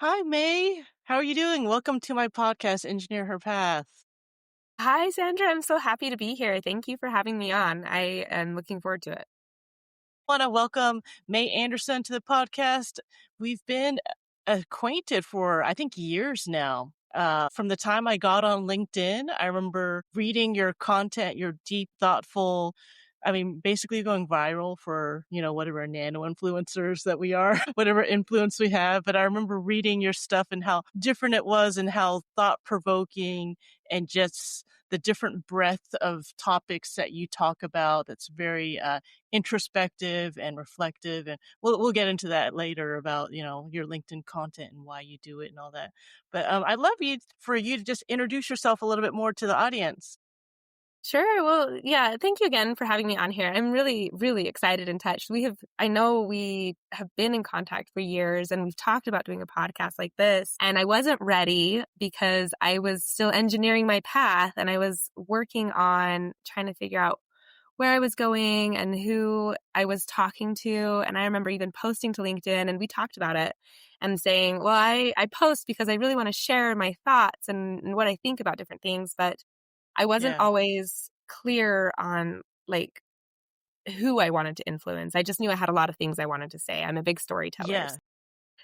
Hi, May. How are you doing? Welcome to my podcast, Engineer Her Path. Hi, Sandra. I'm so happy to be here. Thank you for having me on. I am looking forward to it. Want to welcome May Anderson to the podcast. We've been acquainted for, I think, years now. From the time I got on LinkedIn, I remember reading your content, your deep, thoughtful, basically going viral for, whatever nano influencers that we are, whatever influence we have. But I remember reading your stuff and how different it was and how thought provoking and just the different breadth of topics that you talk about. That's very introspective and reflective. And we'll get into that later about, your LinkedIn content and why you do it and all that. But I'd love for you to just introduce yourself a little bit more to the audience. Sure. Well, yeah, thank you again for having me on here. I'm really, really excited and touched. I know we have been in contact for years and we've talked about doing a podcast like this. And I wasn't ready because I was still engineering my path and I was working on trying to figure out where I was going and who I was talking to. And I remember even posting to LinkedIn and we talked about it and saying, well, I post because I really want to share my thoughts and what I think about different things. But I wasn't Yeah. always clear on like who I wanted to influence. I just knew I had a lot of things I wanted to say. I'm a big storyteller. Yeah.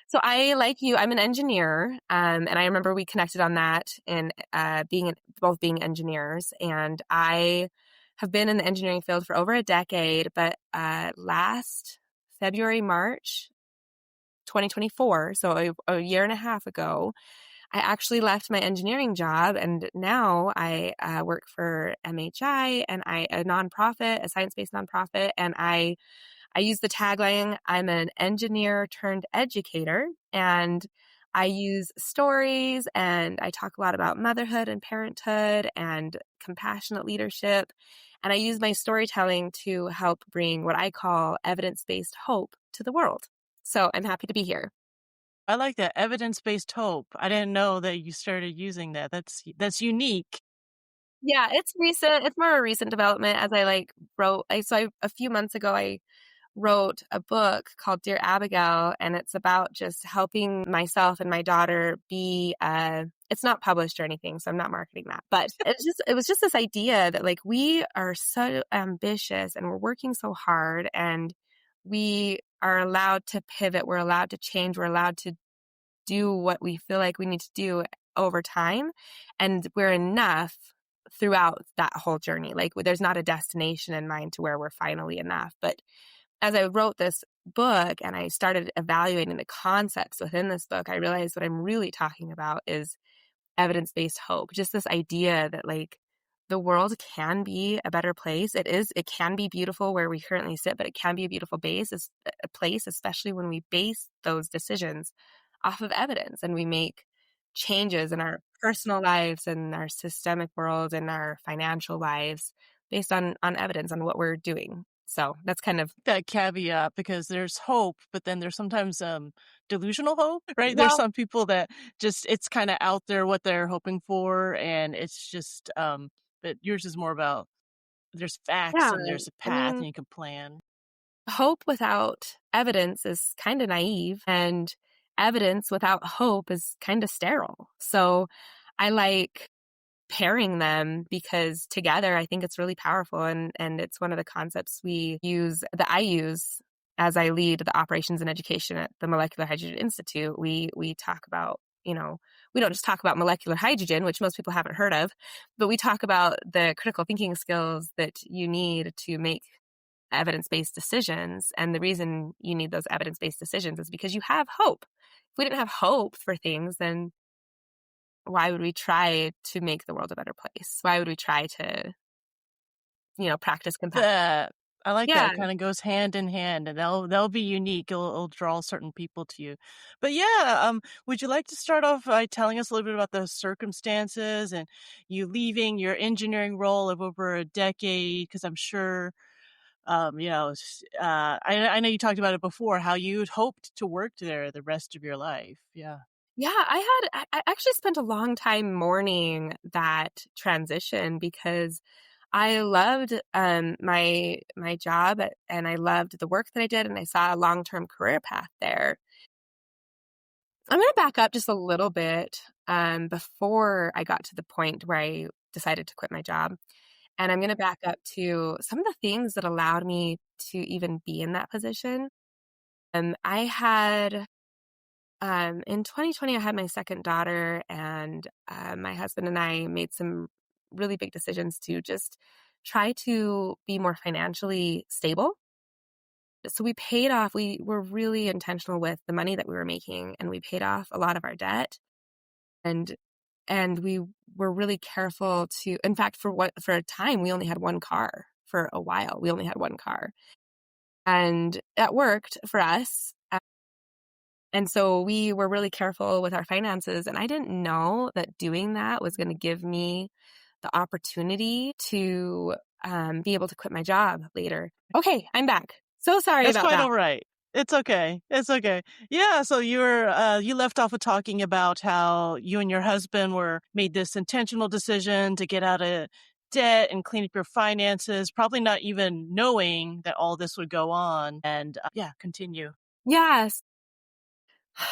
So like you, I'm an engineer. And I remember we connected on that and both being engineers. And I have been in the engineering field for over a decade, but last February, March 2024, so a year and a half ago, I actually left my engineering job and now I work for MHI and a nonprofit, a science-based nonprofit. And I use the tagline, I'm an engineer turned educator. And I use stories and I talk a lot about motherhood and parenthood and compassionate leadership. And I use my storytelling to help bring what I call evidence-based hope to the world. So I'm happy to be here. I like that evidence-based hope. I didn't know that you started using that. That's unique. Yeah, it's recent. It's more a recent development as a few months ago, I wrote a book called Dear Abigail, and it's about just helping myself and my daughter it's not published or anything, so I'm not marketing that. But it was just this idea that like we are so ambitious and we're working so hard and we are allowed to pivot, we're allowed to change, we're allowed to do what we feel like we need to do over time. And we're enough throughout that whole journey. Like there's not a destination in mind to where we're finally enough. But as I wrote this book and I started evaluating the concepts within this book, I realized what I'm really talking about is evidence-based hope. Just this idea that like the world can be a better place. It can be beautiful where we currently sit, but it can be a beautiful a place, especially when we base those decisions off of evidence and we make changes in our personal lives and our systemic world and our financial lives based on evidence on what we're doing. So that's kind of That caveat because there's hope, but then there's sometimes delusional hope, right? There's well, some people that just it's kind of out there what they're hoping for, and it's just but yours is more about there's facts yeah. and there's a I path mean, and you can plan. hope without evidence is kind of naive, and evidence without hope is kind of sterile. So I like pairing them because together I think it's really powerful and it's one of the concepts I use as I lead the operations and education at the Molecular Hydrogen Institute. We talk about, we don't just talk about molecular hydrogen, which most people haven't heard of, but we talk about the critical thinking skills that you need to make evidence-based decisions. And the reason you need those evidence-based decisions is because you have hope. If we didn't have hope for things, then why would we try to make the world a better place? Why would we try to, practice compassion? That I like that. Yeah. It kind of goes hand in hand, and they'll be unique. It'll draw certain people to you. But yeah, would you like to start off by telling us a little bit about the circumstances and you leaving your engineering role of over a decade? Because I'm sure, I know you talked about it before, how you'd hoped to work there the rest of your life. Yeah. Yeah, I actually spent a long time mourning that transition because I loved my job and I loved the work that I did and I saw a long-term career path there. I'm going to back up just a little bit before I got to the point where I decided to quit my job. And I'm going to back up to some of the things that allowed me to even be in that position. I had, in 2020, I had my second daughter, and my husband and I made some really big decisions to just try to be more financially stable. So we were really intentional with the money that we were making, and we paid off a lot of our debt. And we were really careful to, in fact, for a time, we only had one car. For a while, we only had one car. And that worked for us. And so we were really careful with our finances. And I didn't know that doing that was going to give me the opportunity to be able to quit my job later. Okay, I'm back. So sorry It's about quite that. all right. It's okay. It's okay. Yeah, so you left off with talking about how you and your husband were made this intentional decision to get out of debt and clean up your finances, probably not even knowing that all this would go on. And yeah, continue. Yes.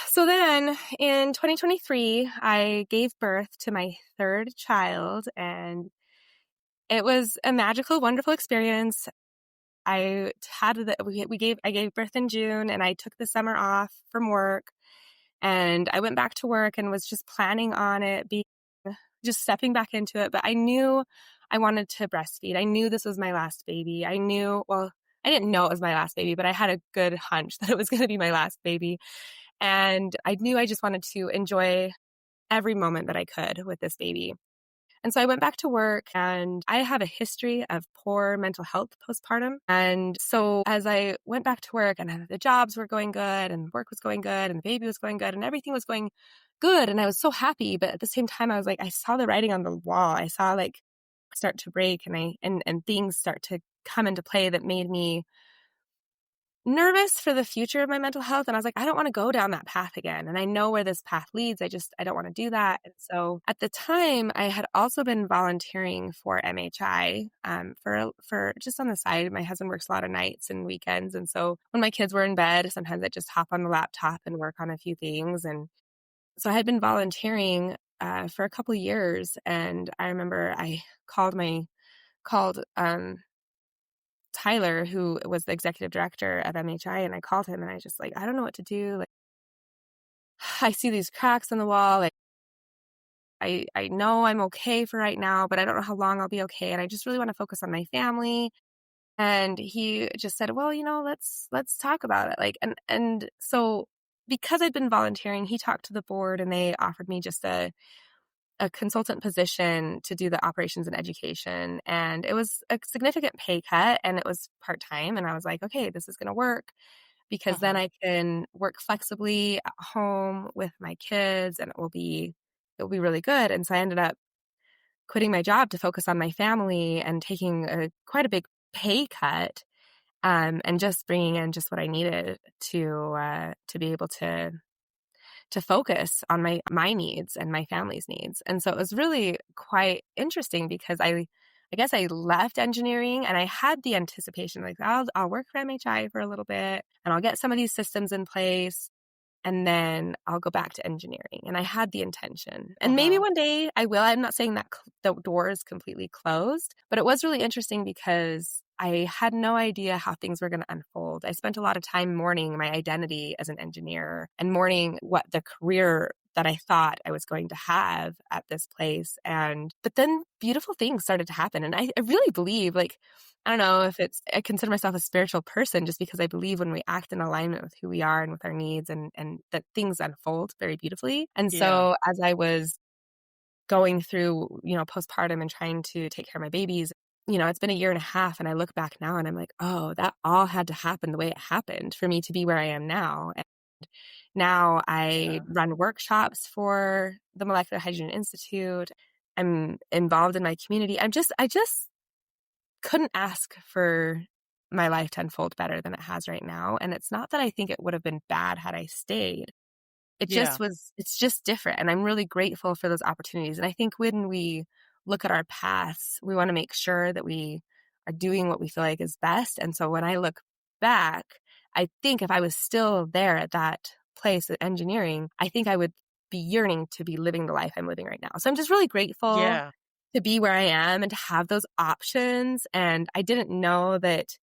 So then in 2023, I gave birth to my third child, and it was a magical, wonderful experience. I gave birth in June, and I took the summer off from work, and I went back to work and was just planning on it being just stepping back into it. But I knew I wanted to breastfeed. I knew this was my last baby. Well, I didn't know it was my last baby, but I had a good hunch that it was going to be my last baby. And I knew I just wanted to enjoy every moment that I could with this baby. And so I went back to work, and I have a history of poor mental health postpartum. And so as I went back to work, and the jobs were going good, and work was going good, and the baby was going good, and everything was going good, and I was so happy. But at the same time, I was like, I saw the writing on the wall. I saw like start to break, and things start to come into play that made me nervous for the future of my mental health. And I was like, I don't want to go down that path again. And I know where this path leads. I don't want to do that. And so at the time, I had also been volunteering for MHI for just on the side. My husband works a lot of nights and weekends. And so when my kids were in bed, sometimes I'd just hop on the laptop and work on a few things. And so I had been volunteering for a couple of years. And I remember I called Tyler, who was the executive director of MHI, and I called him, and I just like, I don't know what to do. Like, I see these cracks in the wall. Like, I know I'm okay for right now, but I don't know how long I'll be okay. And I just really want to focus on my family. And he just said, well, let's talk about it. Like, and so because I'd been volunteering, he talked to the board, and they offered me just a consultant position to do the operations and education. And it was a significant pay cut, and it was part-time. And I was like, okay, this is going to work, because then Uh-huh. I can work flexibly at home with my kids, and it will be really good. And so I ended up quitting my job to focus on my family and taking quite a big pay cut, and just bringing in just what I needed to be able to focus on my needs and my family's needs. And so it was really quite interesting, because I guess I left engineering, and I had the anticipation, like, I'll work for MHI for a little bit, and I'll get some of these systems in place, and then I'll go back to engineering. And I had the intention. And maybe Uh-huh. one day I will. I'm not saying that the door is completely closed, but it was really interesting because I had no idea how things were going to unfold. I spent a lot of time mourning my identity as an engineer, and mourning what the career that I thought I was going to have at this place. But then beautiful things started to happen. And I really believe, like, I don't know if I consider myself a spiritual person, just because I believe when we act in alignment with who we are and with our needs, and that things unfold very beautifully. And Yeah. so as I was going through, postpartum and trying to take care of my babies, it's been a year and a half, and I look back now, and I'm like, oh, that all had to happen the way it happened for me to be where I am now. And now I Yeah. run workshops for the Molecular Hydrogen Institute. I'm involved in my community. I just couldn't ask for my life to unfold better than it has right now. And it's not that I think it would have been bad had I stayed. Yeah. It's just different. And I'm really grateful for those opportunities. And I think when we look at our paths, we want to make sure that we are doing what we feel like is best. And so when I look back, I think if I was still there at that place at engineering, I think I would be yearning to be living the life I'm living right now. So I'm just really grateful Yeah. to be where I am and to have those options. And I didn't know that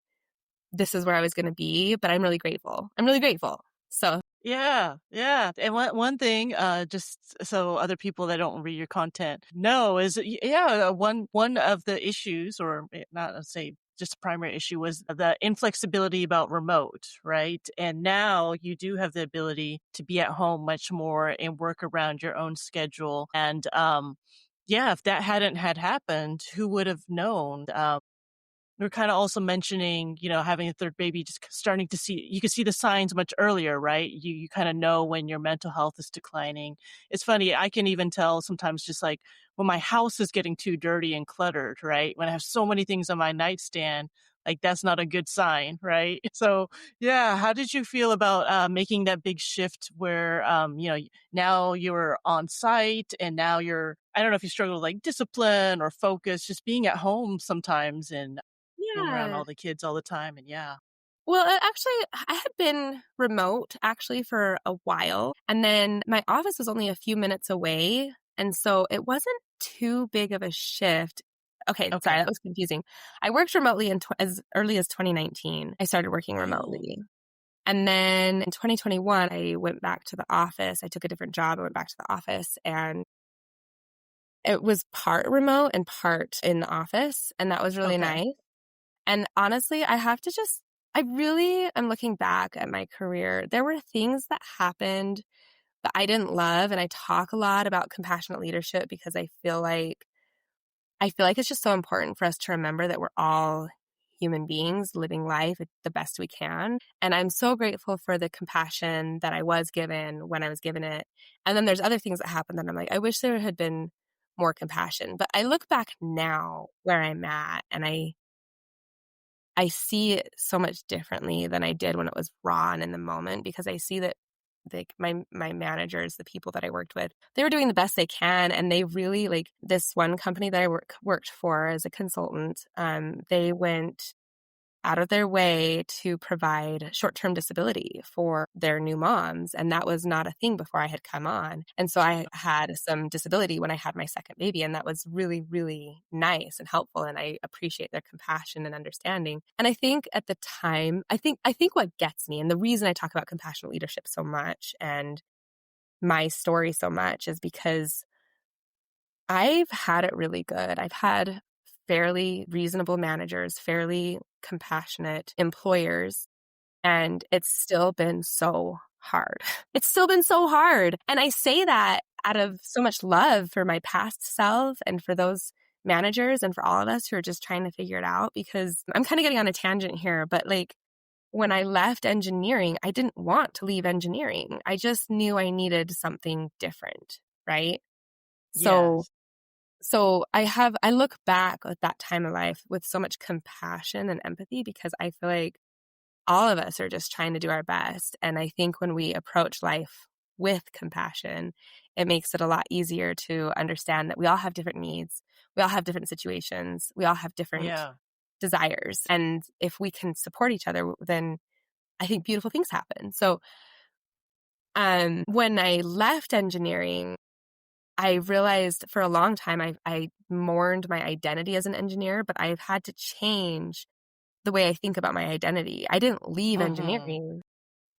this is where I was going to be, but I'm really grateful. I'm really grateful. So, Yeah, yeah. And one thing, just so other people that don't read your content know is, yeah, one of the issues, or not, let's say, just a primary issue was the inflexibility about remote, right? And now you do have the ability to be at home much more and work around your own schedule. And yeah, if that hadn't had happened, who would have known? We're kind of also mentioning, having a third baby, just starting to see, you can see the signs much earlier, right? You kind of know when your mental health is declining. It's funny, I can even tell sometimes, just like when my house is getting too dirty and cluttered, right? When I have so many things on my nightstand, like that's not a good sign, right? So, yeah, how did you feel about making that big shift where, now you're on site and now I don't know if you struggle with like discipline or focus, just being at home sometimes and being around yeah. all the kids all the time, and yeah. Well, actually, I had been remote actually for a while. And then my office was only a few minutes away. And so it wasn't too big of a shift. Okay, sorry, Okay. that was confusing. I worked remotely as early as 2019. I started working Oh, remotely. And then in 2021, I went back to the office. I took a different job. I went back to the office and it was part remote and part in the office. And that was really okay. nice. And honestly, I really am looking back at my career. There were things that happened that I didn't love. And I talk a lot about compassionate leadership because I feel like it's just so important for us to remember that we're all human beings living life the best we can. And I'm so grateful for the compassion that I was given when I was given it. And then there's other things that happened that I'm like, I wish there had been more compassion. But I look back now where I'm at and I see it so much differently than I did when it was raw and in the moment because I see that like my managers, the people that I worked with, they were doing the best they can, and they really like this one company that I worked for as a consultant. They went out of their way to provide short-term disability for their new moms. And that was not a thing before I had come on. And so I had some disability when I had my second baby. And that was really, really nice and helpful. And I appreciate their compassion and understanding. And I think at the time, I think what gets me and the reason I talk about compassionate leadership so much and my story so much is because I've had it really good. I've had fairly reasonable managers, fairly compassionate employers, and it's still been so hard. It's still been so hard. And I say that out of so much love for my past self and for those managers and for all of us who are just trying to figure it out because I'm kind of getting on a tangent here, but like when I left engineering, I didn't want to leave engineering. I just knew I needed something different, right? So Yes. I look back at that time of life with so much compassion and empathy because I feel like all of us are just trying to do our best. And I think when we approach life with compassion, it makes it a lot easier to understand that we all have different needs. We all have different situations. We all have different Yeah. desires. And if we can support each other, then I think beautiful things happen. So, when I left engineering, I realized for a long time I mourned my identity as an engineer, but I've had to change the way I think about my identity. I didn't leave Mhm. engineering,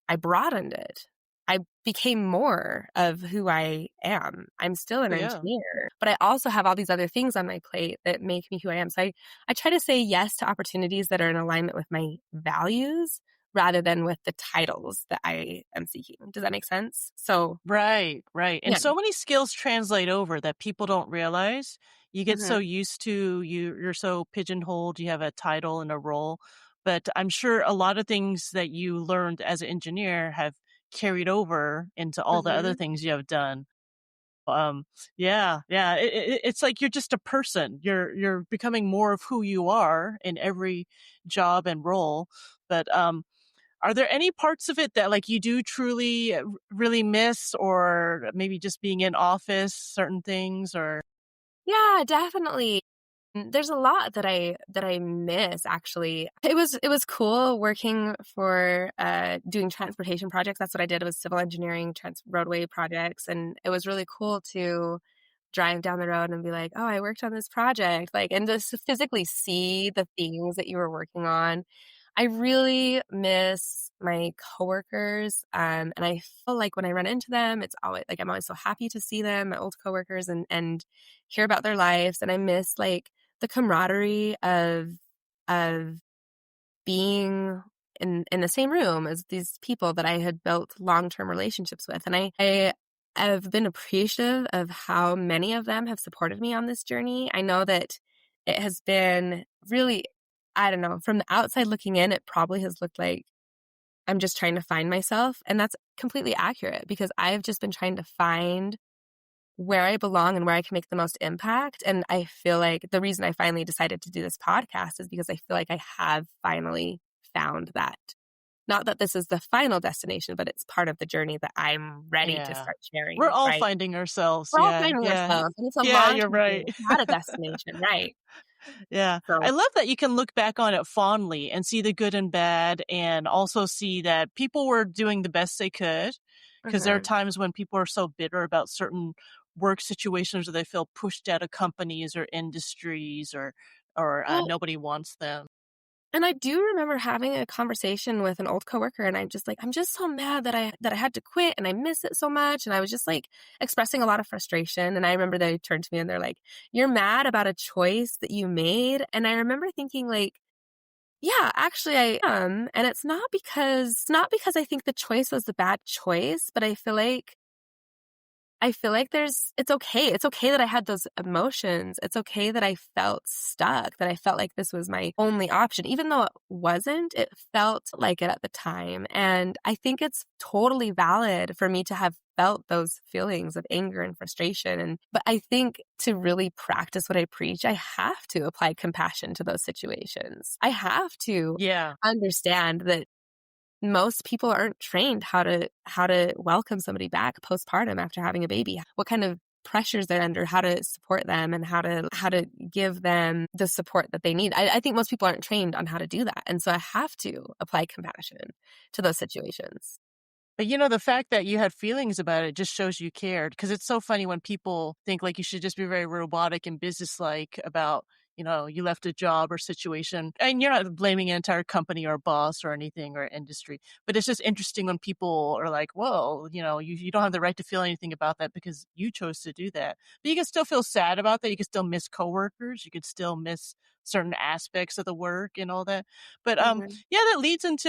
I broadened it. I became more of who I am. I'm still an Yeah. engineer, but I also have all these other things on my plate that make me who I am. So I try to say yes to opportunities that are in alignment with my values rather than with the titles that I am seeking. Does that make sense? So, Right, right. And yeah. so many skills translate over that people don't realize. You get so Mhm. used to you're so pigeonholed, you have a title and a role. But I'm sure a lot of things that you learned as an engineer have carried over into all the other Mhm. things you have done. Um, yeah, yeah. It's like you're just a person. You're becoming more of who you are in every job and role. But are there any parts of it that like you do truly really miss, or maybe just being in office, certain things, or Yeah, definitely. There's a lot that I miss actually. It was cool working for doing transportation projects. That's what I did, was civil engineering, roadway projects, and it was really cool to drive down the road and be like, "Oh, I worked on this project." Like, and just to physically see the things that you were working on. I really miss my coworkers, and I feel like when I run into them, it's always like I'm always so happy to see them, my old coworkers, and hear about their lives. And I miss like the camaraderie of being in the same room as these people that I had built long-term relationships with. And I have been appreciative of how many of them have supported me on this journey. I know that it has been really, I don't know, from the outside looking in, it probably has looked like I'm just trying to find myself. And that's completely accurate because I've just been trying to find where I belong and where I can make the most impact. And I feel like the reason I finally decided to do this podcast is because I feel like I have finally found that. Not that this is the final destination, but it's part of the journey that I'm ready to Yeah. start We're sharing, all right? finding ourselves. We're all Yeah. finding Yeah. ourselves, and it's a Yeah, you're long-term thing. right. It's not a destination, right? Yeah. I So love that you can look back on it fondly and see the good and bad, and also see that people were doing the best they could. Because there are mhm. times when people are so bitter about certain work situations, or they feel pushed out of companies or industries, or Well, nobody wants them. and I do remember having a conversation with an old coworker, and I'm just like, "I'm just so mad that I had to quit, and I miss it so much." And I was just, like, expressing a lot of frustration, and I remember they turned to me and they're like, "You're mad about a choice that you made?" And I remember thinking, like, "Yeah, actually I am." And it's not because I think the choice was the bad choice, but I feel like it's okay. It's okay that I had those emotions. It's okay that I felt stuck, that I felt like this was my only option. Even though it wasn't, it felt like it at the time. And I think it's totally valid for me to have felt those feelings of anger and frustration. But I think to really practice what I preach, I have to apply compassion to those situations. I have to Yeah. understand that most people aren't trained how to welcome somebody back postpartum after having a baby. What kind of pressures they're under, how to support them, and how to give them the support that they need. I think most people aren't trained on how to do that. And so I have to apply compassion to those situations. But, the fact that you had feelings about it just shows you cared. Because it's so funny when people think, like, you should just be very robotic and businesslike about, you left a job or situation, and you're not blaming an entire company or boss or anything or industry, but it's just interesting when people are like, "Well, you don't have the right to feel anything about that because you chose to do that." But you can still feel sad about that. You can still miss coworkers. You could still miss certain aspects of the work and all that. But, Mhm. yeah, that leads into,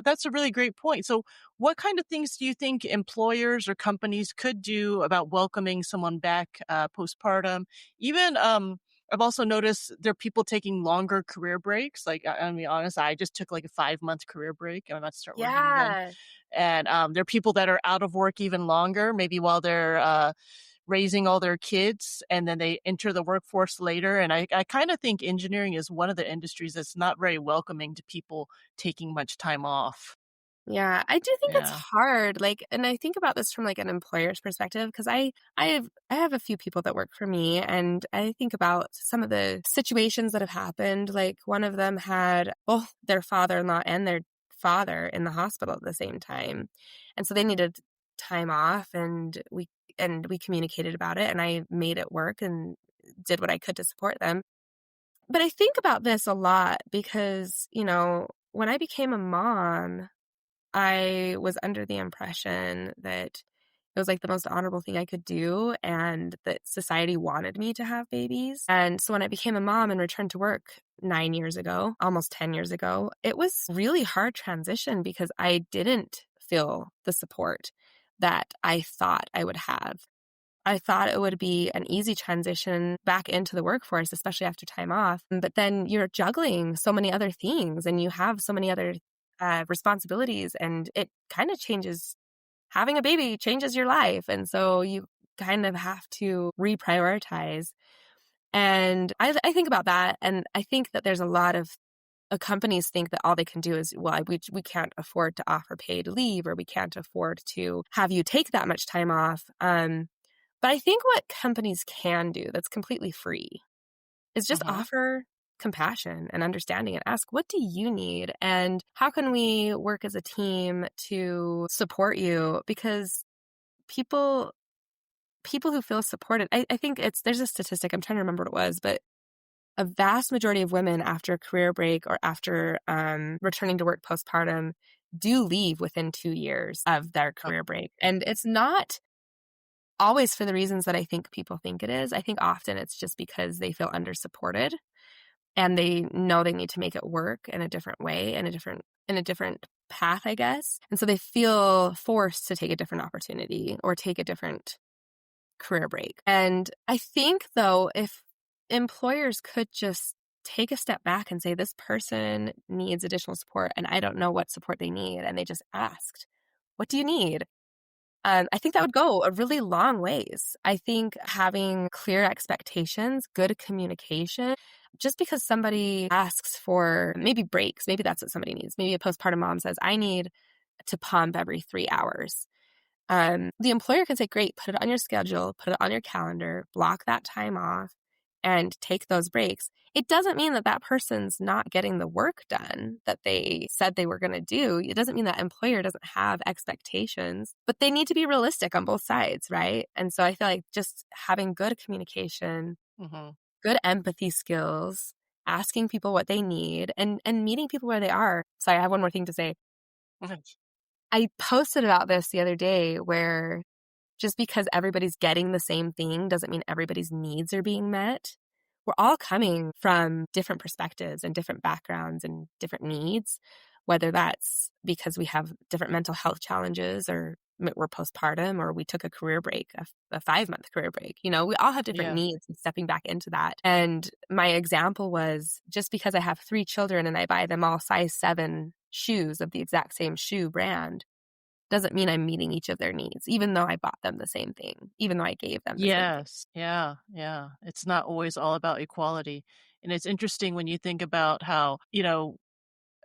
that's a really great point. So what kind of things do you think employers or companies could do about welcoming someone back postpartum? Even I've also noticed there are people taking longer career breaks. Like, I mean, honest, I just took like a 5-month career break and I'm about to start working again. Yeah. And there are people that are out of work even longer, maybe while they're raising all their kids, and then they enter the workforce later. And I kind of think engineering is one of the industries that's not very welcoming to people taking much time off. Yeah, I do think it's Yeah. hard, like, and I think about this from, like, an employer's perspective because I have a few people that work for me, and I think about some of the situations that have happened, like, one of them had both their father-in-law and their father in the hospital at the same time, and so they needed time off, and we communicated about it, and I made it work and did what I could to support them. But I think about this a lot because, when I became a mom, I was under the impression that it was like the most honorable thing I could do and that society wanted me to have babies. And so when I became a mom and returned to work 9 years ago, almost 10 years ago, it was really hard transition because I didn't feel the support that I thought I would have. I thought it would be an easy transition back into the workforce, especially after time off. But then you're juggling so many other things and you have so many other responsibilities, and it kind of changes. Having a baby changes your life. And so you kind of have to reprioritize. And I think about that. And I think that there's a lot of companies think that all they can do is, well, we can't afford to offer paid leave, or we can't afford to have you take that much time off. But I think what companies can do that's completely free is just Mhm. offer compassion and understanding and ask, what do you need? And how can we work as a team to support you? Because people people who feel supported, I think there's a statistic, I'm trying to remember what it was, but a vast majority of women after a career break or after returning to work postpartum do leave within 2 years of their Oh, career break. And it's not always for the reasons that I think people think it is. I think often it's just because they feel under supported and they know they need to make it work in a different way, in a different path, I guess. And so they feel forced to take a different opportunity or take a different career break. And I think, though, if employers could just take a step back and say, this person needs additional support, and I don't know what support they need, and they just asked, what do you need? I think that would go a really long ways. I think having clear expectations, good communication, just because somebody asks for maybe breaks, maybe that's what somebody needs. Maybe a postpartum mom says, I need to pump every 3 hours. The employer can say, great, put it on your schedule, put it on your calendar, block that time off, and take those breaks. It doesn't mean that that person's not getting the work done that they said they were going to do. It doesn't mean that employer doesn't have expectations, but they need to be realistic on both sides, right? And so I feel like just having good communication, mhm. good empathy skills, asking people what they need, and meeting people where they are. Sorry, I have one more thing to say. I posted about this the other day where just because everybody's getting the same thing doesn't mean everybody's needs are being met. We're all coming from different perspectives and different backgrounds and different needs, whether that's because we have different mental health challenges or we're postpartum or we took a career break, a 5-month career break. You know, we all have different Yeah. needs and stepping back into that. And my example was just because I have 3 children and I buy them all size 7 shoes of the exact same shoe brand doesn't mean I'm meeting each of their needs, even though I bought them the same thing, even though I gave them the same thing. Yes. Yeah, yeah. It's not always all about equality. And it's interesting when you think about how,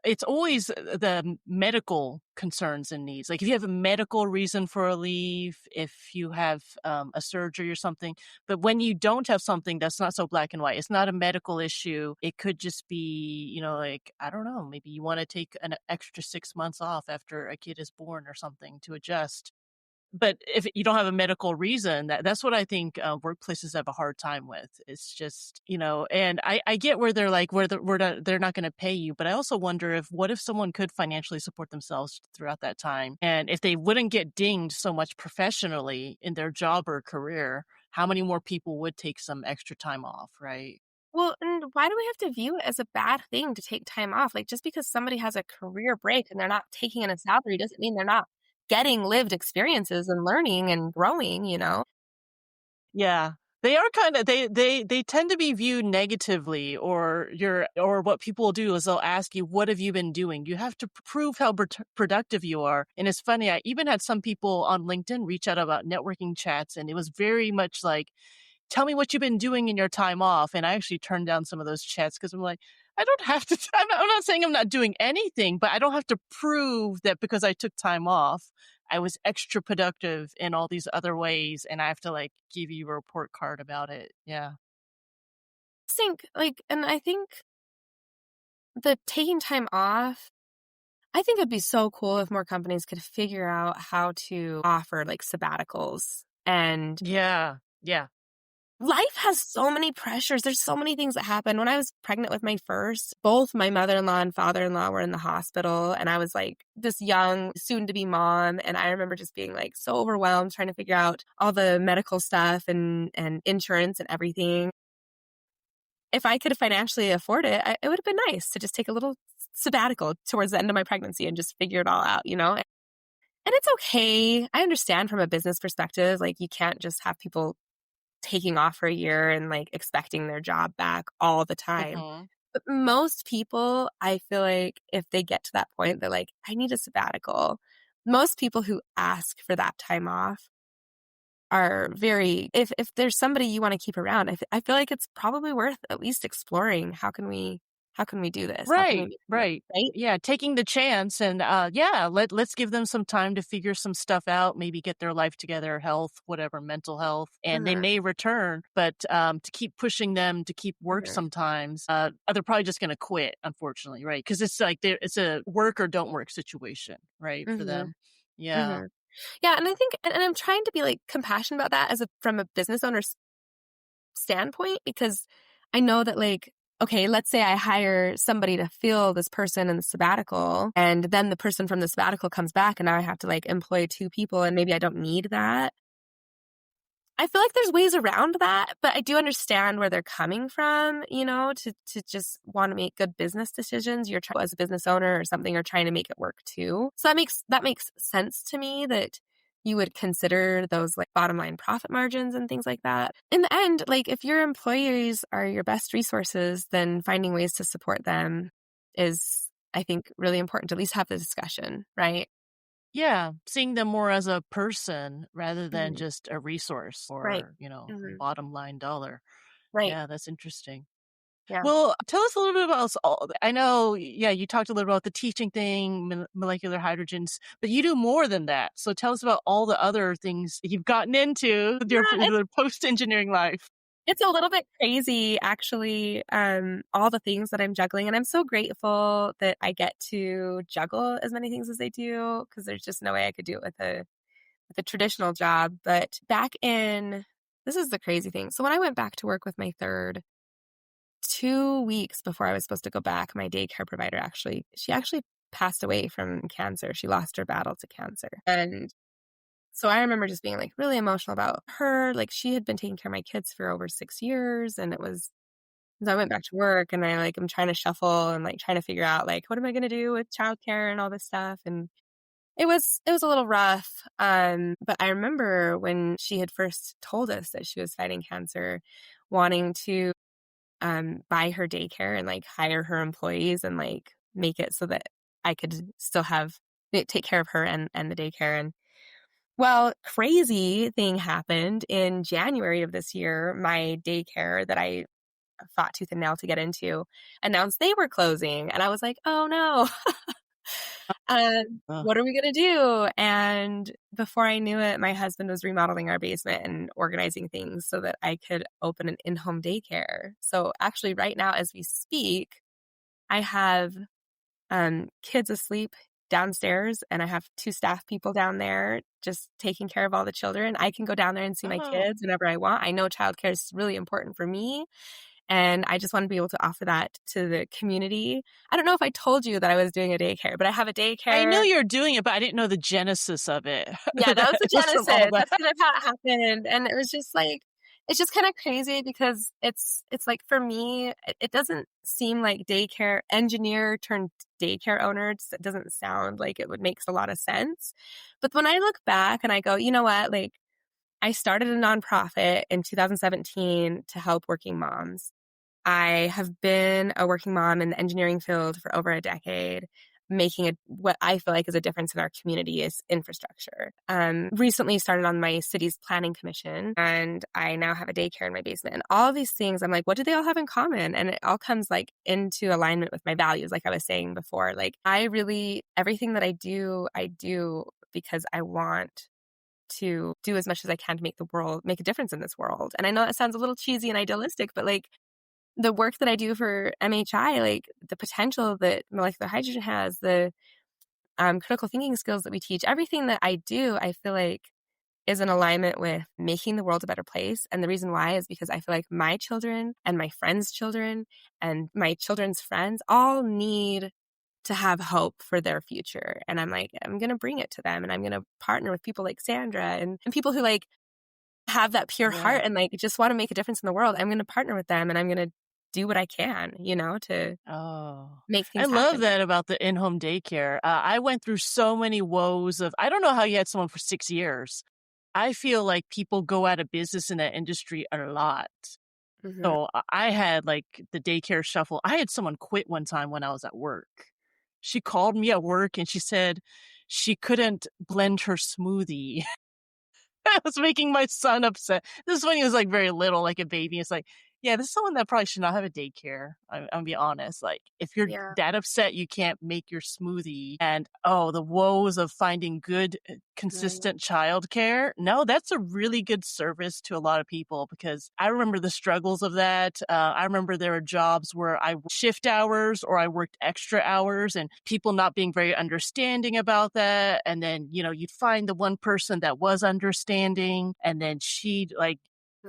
it's always the medical concerns and needs. Like if you have a medical reason for a leave, if you have a surgery or something, but when you don't have something that's not so black and white, it's not a medical issue. It could just be, like, I don't know, maybe you want to take an extra 6 months off after a kid is born or something to adjust. But if you don't have a medical reason, that's what I think, workplaces have a hard time with. It's just, and I get where they're like, they're not gonna pay you, but I also wonder what if someone could financially support themselves throughout that time, and if they wouldn't get dinged so much professionally in their job or career, how many more people would take some extra time off, right? Well, and why do we have to view it as a bad thing to take time off? Like, just because somebody has a career break and they're not taking in a salary doesn't mean they're not getting lived experiences and learning and growing, you know? Yeah. They are kinda they tend to be viewed negatively, or what people will do is they'll ask you, "What have you been doing?" You have to prove how productive you are, and it's funny, I even had some people on LinkedIn reach out about networking chats, and it was very much like, "Tell me what you've been doing in your time off," and I actually turned down some of those chats because 'cause I'm like, "I don't have to I'm not saying I'm not doing anything, but I don't have to prove that because I took time off, I was extra productive in all these other ways, and I have to, like, give you a report card about it." Yeah. And I think the taking time off, I think it'd be so cool if more companies could figure out how to offer like sabbaticals. And Yeah. Yeah. life has so many pressures. There's so many things that happen. When I was pregnant with my first, both my mother-in-law and father-in-law were in the hospital, and I was like this young, soon-to-be mom. And I remember just being like so overwhelmed trying to figure out all the medical stuff and insurance and everything. If I could financially afford it, it would have been nice to just take a little sabbatical towards the end of my pregnancy and just figure it all out, you know? And it's okay. I understand from a business perspective, like you can't just have people taking off for a year and like expecting their job back all the time. Mhm. But most people, I feel like if they get to that point, they're like, I need a sabbatical. Most people who ask for that time off are very, if there's somebody you want to keep around, I feel like it's probably worth at least exploring. How can we do this? How can we Right, make it work? right. Right? Yeah, taking the chance and, yeah, let's give them some time to figure some stuff out, maybe get their life together, health, whatever, mental health, and they Mhm, may return, but, to keep pushing them to keep work mhm, sometimes, they're probably just gonna quit, unfortunately, right? Because it's like it's a work or don't work situation, right, for mhm, them. Yeah. mhm. Yeah, and I think and I'm trying to be, like, compassionate about that as a from a business owner's standpoint because I know that, like, okay, let's say I hire somebody to fill this person in the sabbatical, and then the person from the sabbatical comes back, and now I have to, like, employ 2 people, and maybe I don't need that. I feel like there's ways around that, but I do understand where they're coming from, to just wanna make good business decisions. You're as a business owner or something, you're trying to make it work too. So that makes sense to me that you would consider those, like, bottom line profit margins and things like that. In the end, like, if your employees are your best resources, then finding ways to support them is, I think, really important to at least have the discussion, right? Yeah, seeing them more as a person rather than Mhm. just a resource Right. or, a Mhm. bottom line dollar. Right. Yeah, that's interesting. Yeah. Well, tell us a little bit about I know, yeah, you talked a little about the teaching thing, molecular hydrogens, but you do more than that. So tell us about all the other things you've gotten into with your Yeah, post-engineering life. it's a little bit crazy, actually, all the things that I'm juggling, and I'm so grateful that I get to juggle as many things as I do because there's just no way I could do it with a traditional job. But back in this is the crazy thing. So when I went back to work with my third, 2 weeks before I was supposed to go back, my daycare provider she actually passed away from cancer. She lost her battle to cancer. And so I remember just being, like, really emotional about her. Like, she had been taking care of my kids for over 6 years, and it was so I went back to work, and I'm trying to shuffle and, like, trying to figure out, like, what am I gonna do with childcare and all this stuff, and it was a little rough, but I remember when she had first told us that she was fighting cancer, wanting to, buy her daycare and, like, hire her employees and, like, make it so that I could still take care of her and the daycare, and well, crazy thing happened in January of this year. My daycare that I fought tooth and nail to get into announced they were closing. And I was like, oh no, Ugh. what are we going to do? And before I knew it, my husband was remodeling our basement and organizing things so that I could open an in home daycare. So actually, right now, as we speak, I have kids asleep downstairs, and I have 2 staff people down there just taking care of all the children. I can go down there and see my Oh, kids whenever I want. I know childcare is really important for me, and I just want to be able to offer that to the community. I don't know if I told you that I was doing a daycare, but I have a I knew daycare. you're doing it, but I didn't know the genesis of it. Yeah, that That was the it was from all genesis. that. That's kind of how it happened, and it was just like it's just kinda crazy because it's like for me, it doesn't seem like daycare engineer turned daycare owner. It doesn't sound like it would make a lot of sense. But when I look back and I go, "You know what?" Like, I started a nonprofit in 2017 to help working moms. I have been a working mom in the engineering field for over a decade, making what I feel like is a difference in our community is infrastructure. Recently started on my city's planning commission, and I now have a daycare in my basement. And all of these things, I'm like, what do they all have in common? And it all comes like into alignment with my values, like I was saying before. Like everything that I do because I want to do as much as I can to make a difference in this world. And I know that sounds a little cheesy and idealistic, but like the work that I do for MHI, like the potential that molecular hydrogen has, the critical thinking skills that we teach, everything that I do, I feel like is in alignment with making the world a better place. And the reason why is because I feel like my children and my friends' children and my children's friends all need to have hope for their future. And I'm going to bring it to them, and I'm going to partner with people like Sandra and people who like have that pure Yeah. heart and like just want to make a difference in the world. I'm going to partner with them, and I'm going to do what I can, to Oh, make I things love happen. that about the in-home daycare. I went through so many woes of I don't know how you had someone for 6 years. I feel like people go out of business in that industry a lot. Mhm. So I had like the daycare shuffle. I had someone quit one time when I was at work. She called me at work and she said she couldn't blend her smoothie. I was making my son upset. This is when he was like very little, like a baby. It's like, Yeah, this is someone that probably should not have a daycare. I'm gonna be honest. Like, if you're Yeah, that upset you can't make your smoothie and, oh, the woes of finding good, right. consistent childcare. No, that's a really good service to a lot of people because I remember the struggles of that. I remember there were jobs where I worked shift hours or I worked extra hours and people not being very understanding about that. And then, you'd find the one person that was understanding and then she'd like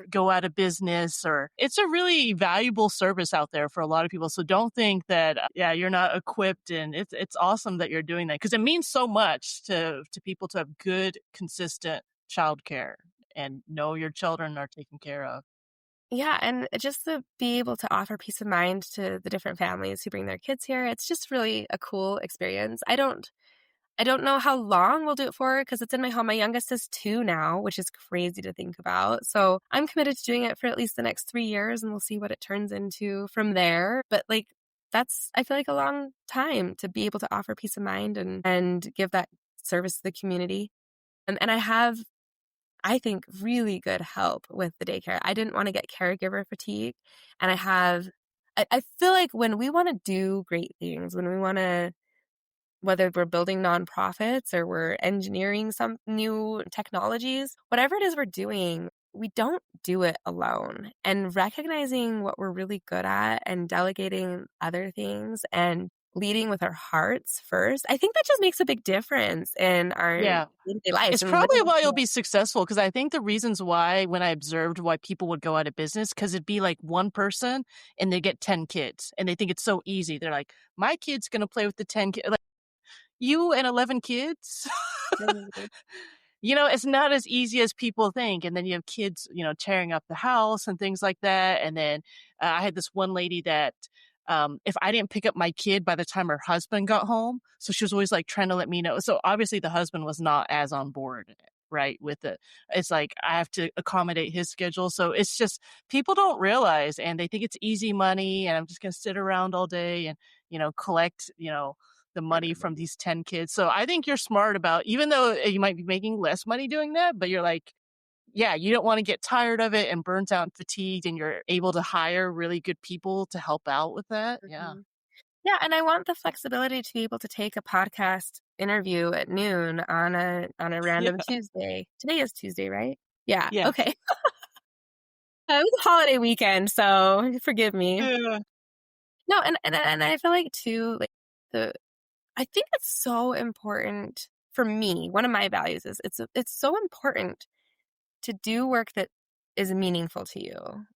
go out of business or it's a really valuable service out there for a lot of people. So don't think that yeah, you're not equipped and it's awesome that you're doing that because it means so much to people to have good consistent childcare and know your children are taken care of. Yeah, and just to be able to offer peace of mind to the different families who bring their kids here, it's just really a cool experience. I don't know how long we'll do it for because it's in my home. My youngest is 2 now, which is crazy to think about. So I'm committed to doing it for at least the next 3 years, and we'll see what it turns into from there. But, like, that's I feel like a long time to be able to offer peace of mind and give that service to the community. And I have, I think, really good help with the daycare. I didn't wanna get caregiver fatigue, and I feel like when we wanna do great things, when we wanna whether we're building nonprofits or we're engineering some new technologies, whatever it is we're doing, we don't do it alone. And recognizing what we're really good at and delegating other things and leading with our hearts first, I think that just makes a big difference in our Yeah. day-to-day lives It's and living probably with why you'll people. be successful because I think the reasons why when I observed why people would go out of business because 'cause it'd be like one person and they get 10 kids and they think it's so easy. They're like, "My kid's gonna play with the 10 kids." Like, you and 11 kids? Mhm. It's not as easy as people think. And then you have kids, tearing up the house and things like that. And then I had this one lady that if I didn't pick up my kid by the time her husband got home, so she was always like trying to let me know. So obviously the husband was not as on board, right? With it, it's like I have to accommodate his schedule. So it's just people don't realize and they think it's easy money and I'm just going to sit around all day and, collect, the money from these 10 kids. So I think you're smart about even though you might be making less money doing that, but you're like, yeah, you don't want to get tired of it and burnt out and fatigued and you're able to hire really good people to help out with that. Yeah. Mhm. Yeah, and I want the flexibility to be able to take a podcast interview at noon on a Yeah. random Tuesday. Today is Tuesday, right? Yeah, Yes. okay. It was a holiday weekend, so forgive me. Yeah. No, and I feel like too, like, the I think it's so important for me, one of my values is it's so important to do work that is meaningful to you.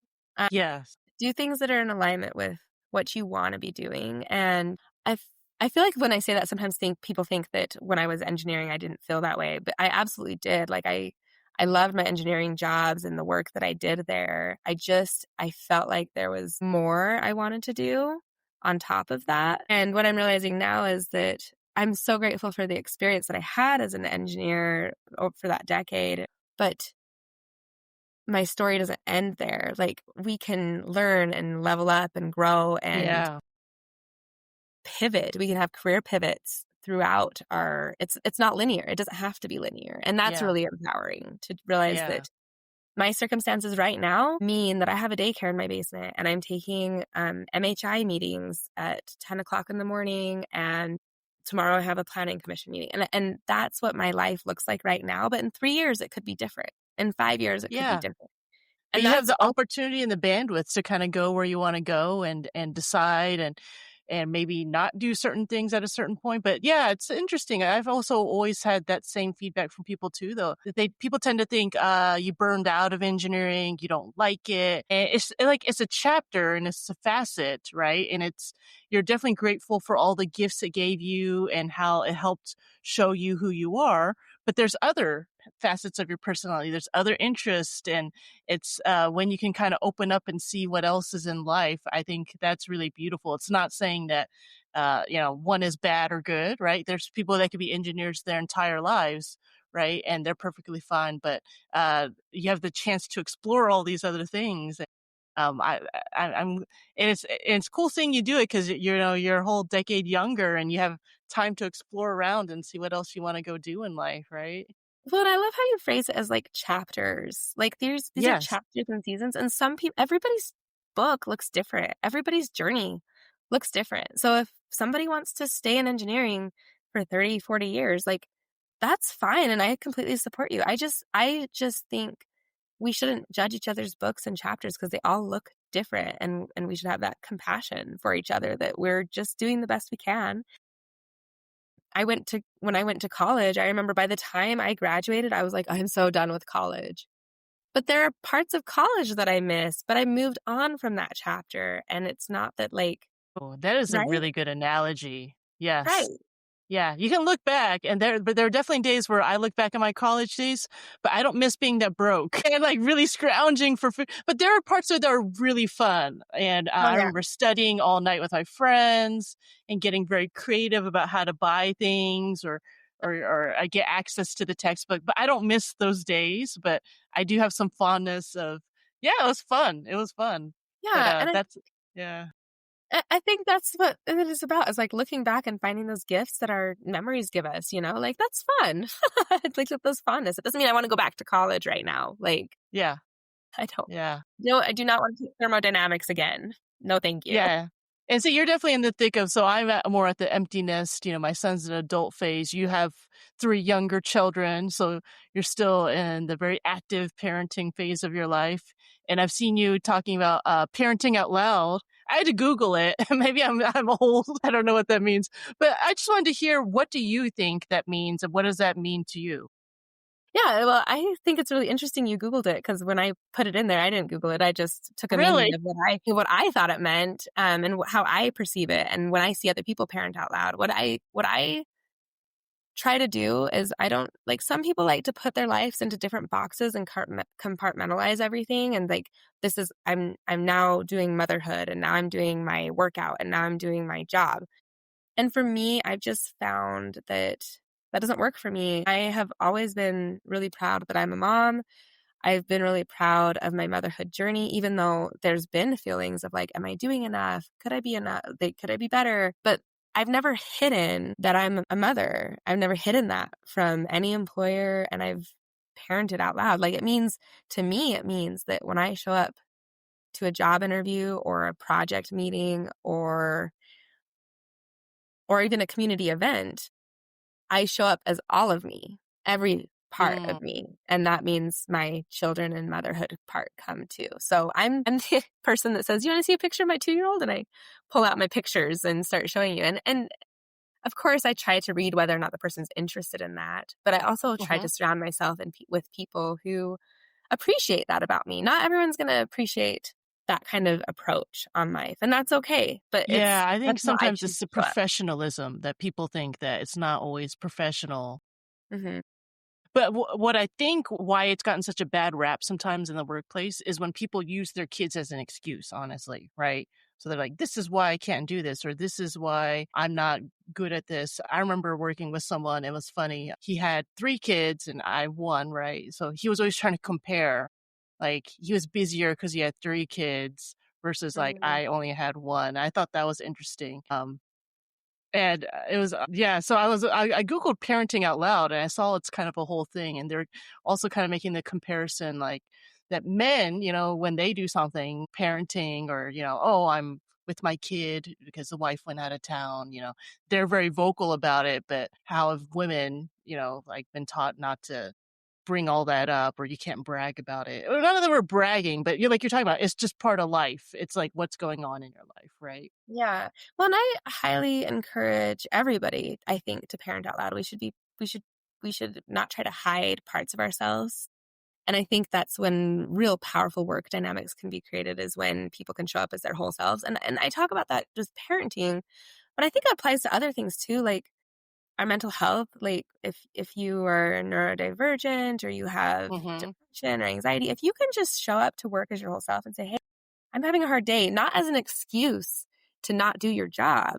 Yes. Do things that are in alignment with what you wanna be doing, and I f I feel like when I say that, sometimes think people think that when I was engineering, I didn't feel that way, but I absolutely did, like, I loved my engineering jobs and the work that I did there. I felt like there was more I wanted to do on top of that, and what I'm realizing now is that I'm so grateful for the experience that I had as an engineer for that decade, but my story doesn't end there. Like, we can learn and level up and grow and Yeah. pivot. We can have career pivots throughout our it's not linear. It doesn't have to be linear. And that's Yeah. really empowering to realize Yeah. that my circumstances right now mean that I have a daycare in my basement and I'm taking MHI meetings at 10 o'clock in the morning and tomorrow I have a planning commission meeting. And that's what my life looks like right now. But in 3 years it could be different. In 5 years it could be Yeah. different. But And you have that's the opportunity and the bandwidth to kinda go where you wanna go and decide and maybe not do certain things at a certain point, but yeah, it's interesting. I've also always had that same feedback from people too, though, that they people tend to think, you burned out of engineering, you don't like it, and it's like, it's a chapter and it's a facet, right? And you're definitely grateful for all the gifts it gave you and how it helped show you who you are, but there's other facets of your personality, there's other interests and it's when you can kind of open up and see what else is in life. I think that's really beautiful. It's not saying that one is bad or good, right? There's people that could be engineers their entire lives, right, and they're perfectly fine. But you have the chance to explore all these other things. I'm and it's cool seeing you do it because you're a whole decade younger and you have time to explore around and see what else you want to go do in life, right? well, and I love how you phrase it as like chapters. Like these are Yes. chapters and seasons, and some people, everybody's book looks different. Everybody's journey looks different. So if somebody wants to stay in engineering for 30, 40 years, like that's fine. And I completely support you. I just think we shouldn't judge each other's books and chapters because they all look different, and we should have that compassion for each other that we're just doing the best we can. When I went to college, I remember by the time I graduated, I was like, I'm so done with college. But there are parts of college that I miss, but I moved on from that chapter. And it's not that like, Oh, that is a right? really good analogy. Yes. Right. Yeah, you can look back and there are definitely days where I look back at my college days, but I don't miss being that broke and like really scrounging for food. But there are parts of it that are really fun. And Oh, I yeah. remember studying all night with my friends and getting very creative about how to buy things or I get access to the textbook. But I don't miss those days, but I do have some fondness of, yeah, it was fun. It was fun. But Yeah. And that's, yeah. I think that's what it is about, is like looking back and finding those gifts that our memories give us, like that's fun. Like with those fondness. It doesn't mean I want to go back to college right now. Like Yeah. I don't. Yeah. No, I do not want to take thermodynamics again. No, thank you. Yeah. And so you're definitely in the thick of, so I'm more at the empty nest, my son's in adult phase. You have 3 younger children, so you're still in the very active parenting phase of your life. And I've seen you talking about parenting out loud. I had to Google it. Maybe I'm old. I don't know what that means. But I just wanted to hear, what do you think that means and what does that mean to you? Yeah, well, I think it's really interesting you Googled it, because when I put it in there, I didn't Google it. I just took a meaning Really? of what I thought it meant, and how I perceive it. And when I see other people parent out loud, what I try to do is, I don't like, some people like to put their lives into different boxes and compartmentalize everything. And like, this is, I'm now doing motherhood, and now I'm doing my workout, and now I'm doing my job. And for me, I've just found that that doesn't work for me. I have always been really proud that I'm a mom. I've been really proud of my motherhood journey, even though there's been feelings of like, am I doing enough? Could I be enough? Like, could I be better? But I've never hidden that I'm a mother. I've never hidden that from any employer, and I've parented out loud. Like, to me, it means that when I show up to a job interview or a project meeting or even a community event, I show up as all of me, every part Mm. of me. And that means my children and motherhood part come too. So I'm the person that says, you want to see a picture of my 2-year-old? And I pull out my pictures and start showing you. And of course, I try to read whether or not the person's interested in that. But I also try Mhm. to surround myself with people who appreciate that about me. Not everyone's going to appreciate that kind of approach on life. And that's okay. But Yeah, I think that's how I sometimes choose it's to the show up. professionalism that people think that it's not always professional. Hmm. But what I think why it's gotten such a bad rap sometimes in the workplace is when people use their kids as an excuse, honestly, right? So they're like, this is why I can't do this, or this is why I'm not good at this. I remember working with someone, it was funny. He had 3 kids and I one, right? So he was always trying to compare. Like he was busier because he had 3 kids versus like Hmm. I only had one. I thought that was interesting. And it was yeah, so I Googled parenting out loud and I saw it's kind of a whole thing, and they're also kind of making the comparison, like, that men, when they do something, parenting or, "Oh, I'm with my kid because the wife went out of town," they're very vocal about it, but how have women, like, been taught not to bring all that up or you can't brag about it. Or none of them are bragging, but you're talking about, it's just part of life. It's like what's going on in your life, right? Yeah. Well, and I highly encourage everybody, I think, to parent out loud. We should, we should not try to hide parts of ourselves. And I think that's when real powerful work dynamics can be created, is when people can show up as their whole selves. And I talk about that just parenting, but I think it applies to other things too, like our mental health. Like if you are neurodivergent, or you have Mhm. depression or anxiety, if you can just show up to work as your whole self and say, hey, I'm having a hard day, not as an excuse to not do your job,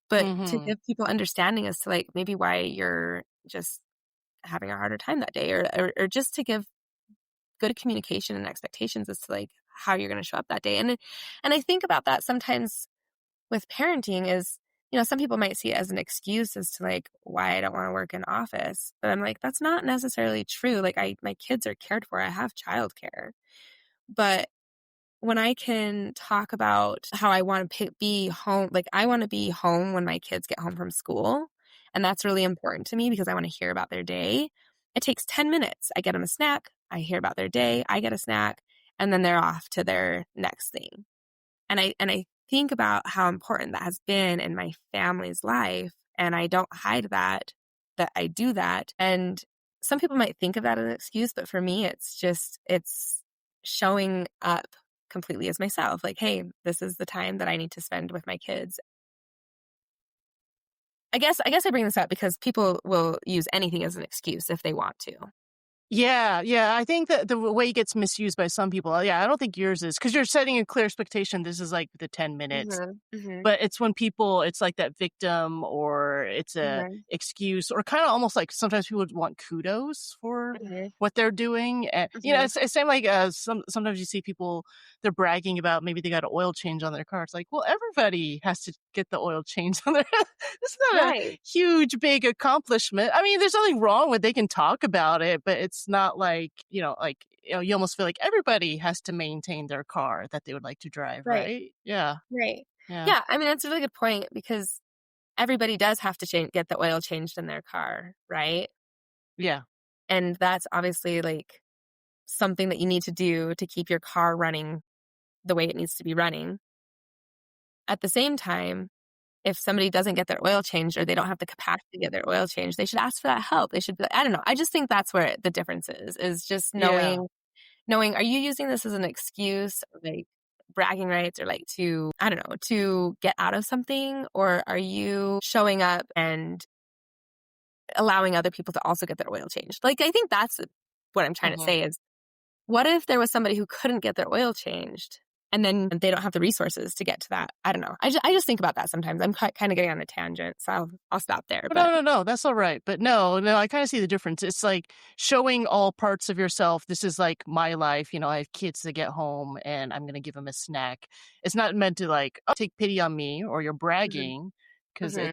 but to Mhm. give people understanding as to like maybe why you're just having a harder time that day, or just to give good communication and expectations as to like how you're going to show up that day. And I think about that sometimes with parenting is, some people might see it as an excuse as to like why I don't want to work in office, but I'm like, that's not necessarily true. Like my kids are cared for. I have childcare, but when I can talk about how I want to be home, like I want to be home when my kids get home from school. And that's really important to me because I want to hear about their day. It takes 10 minutes. I get them a snack. I hear about their day. I get a snack, and then they're off to their next thing. And I think about how important that has been in my family's life. And I don't hide that I do that. And some people might think of that as an excuse, but for me, it's showing up completely as myself. Like, hey, this is the time that I need to spend with my kids. I guess I bring this up because people will use anything as an excuse if they want to. Yeah, yeah. I think that the way it gets misused by some people, yeah, I don't think yours is because you're setting a clear expectation. This is like the 10 minutes. Mhm, mhm, But it's when people it's like that victim or it's a mhm, excuse or kinda almost like sometimes people would want kudos for mhm, what they're doing, and, mhm. it's same like, sometimes you see people, they're bragging about maybe they got an oil change on their car. It's like, well, everybody has to get the oil change on their It's not a Right, huge, big accomplishment. I mean, there's nothing wrong with they can talk about it, but it's not like, you almost feel like everybody has to maintain their car that they would like to drive, right, right? Yeah, right. yeah, Yeah, I mean, that's a really good point because everybody does have to get the oil changed in their car, right? yeah. And that's obviously like something that you need to do to keep your car running the way it needs to be running. At the same time, if somebody doesn't get their oil changed or they don't have the capacity to get their oil changed, they should ask for that help. They should be like, I don't know. I just think that's where the difference is just Yeah. knowing, are you using this as an excuse, like bragging rights or like to, I don't know, to get out of something? Or are you showing up and allowing other people to also get their oil changed? Like, I think that's what I'm trying to Mhm. say is, what if there was somebody who couldn't get their oil changed and then they don't have the resources to get to that? I don't know. I just think about that sometimes. I'm kind of getting on a tangent, so I'll stop there. Oh, But no, no, no, that's alright, but no, no, I kinda see the difference. It's like showing all parts of yourself. This is, like, my life, I have kids to get home, and I'm gonna give them a snack. It's not meant to, like, "Oh, take pity on me," or you're mhm, bragging, 'cause mhm.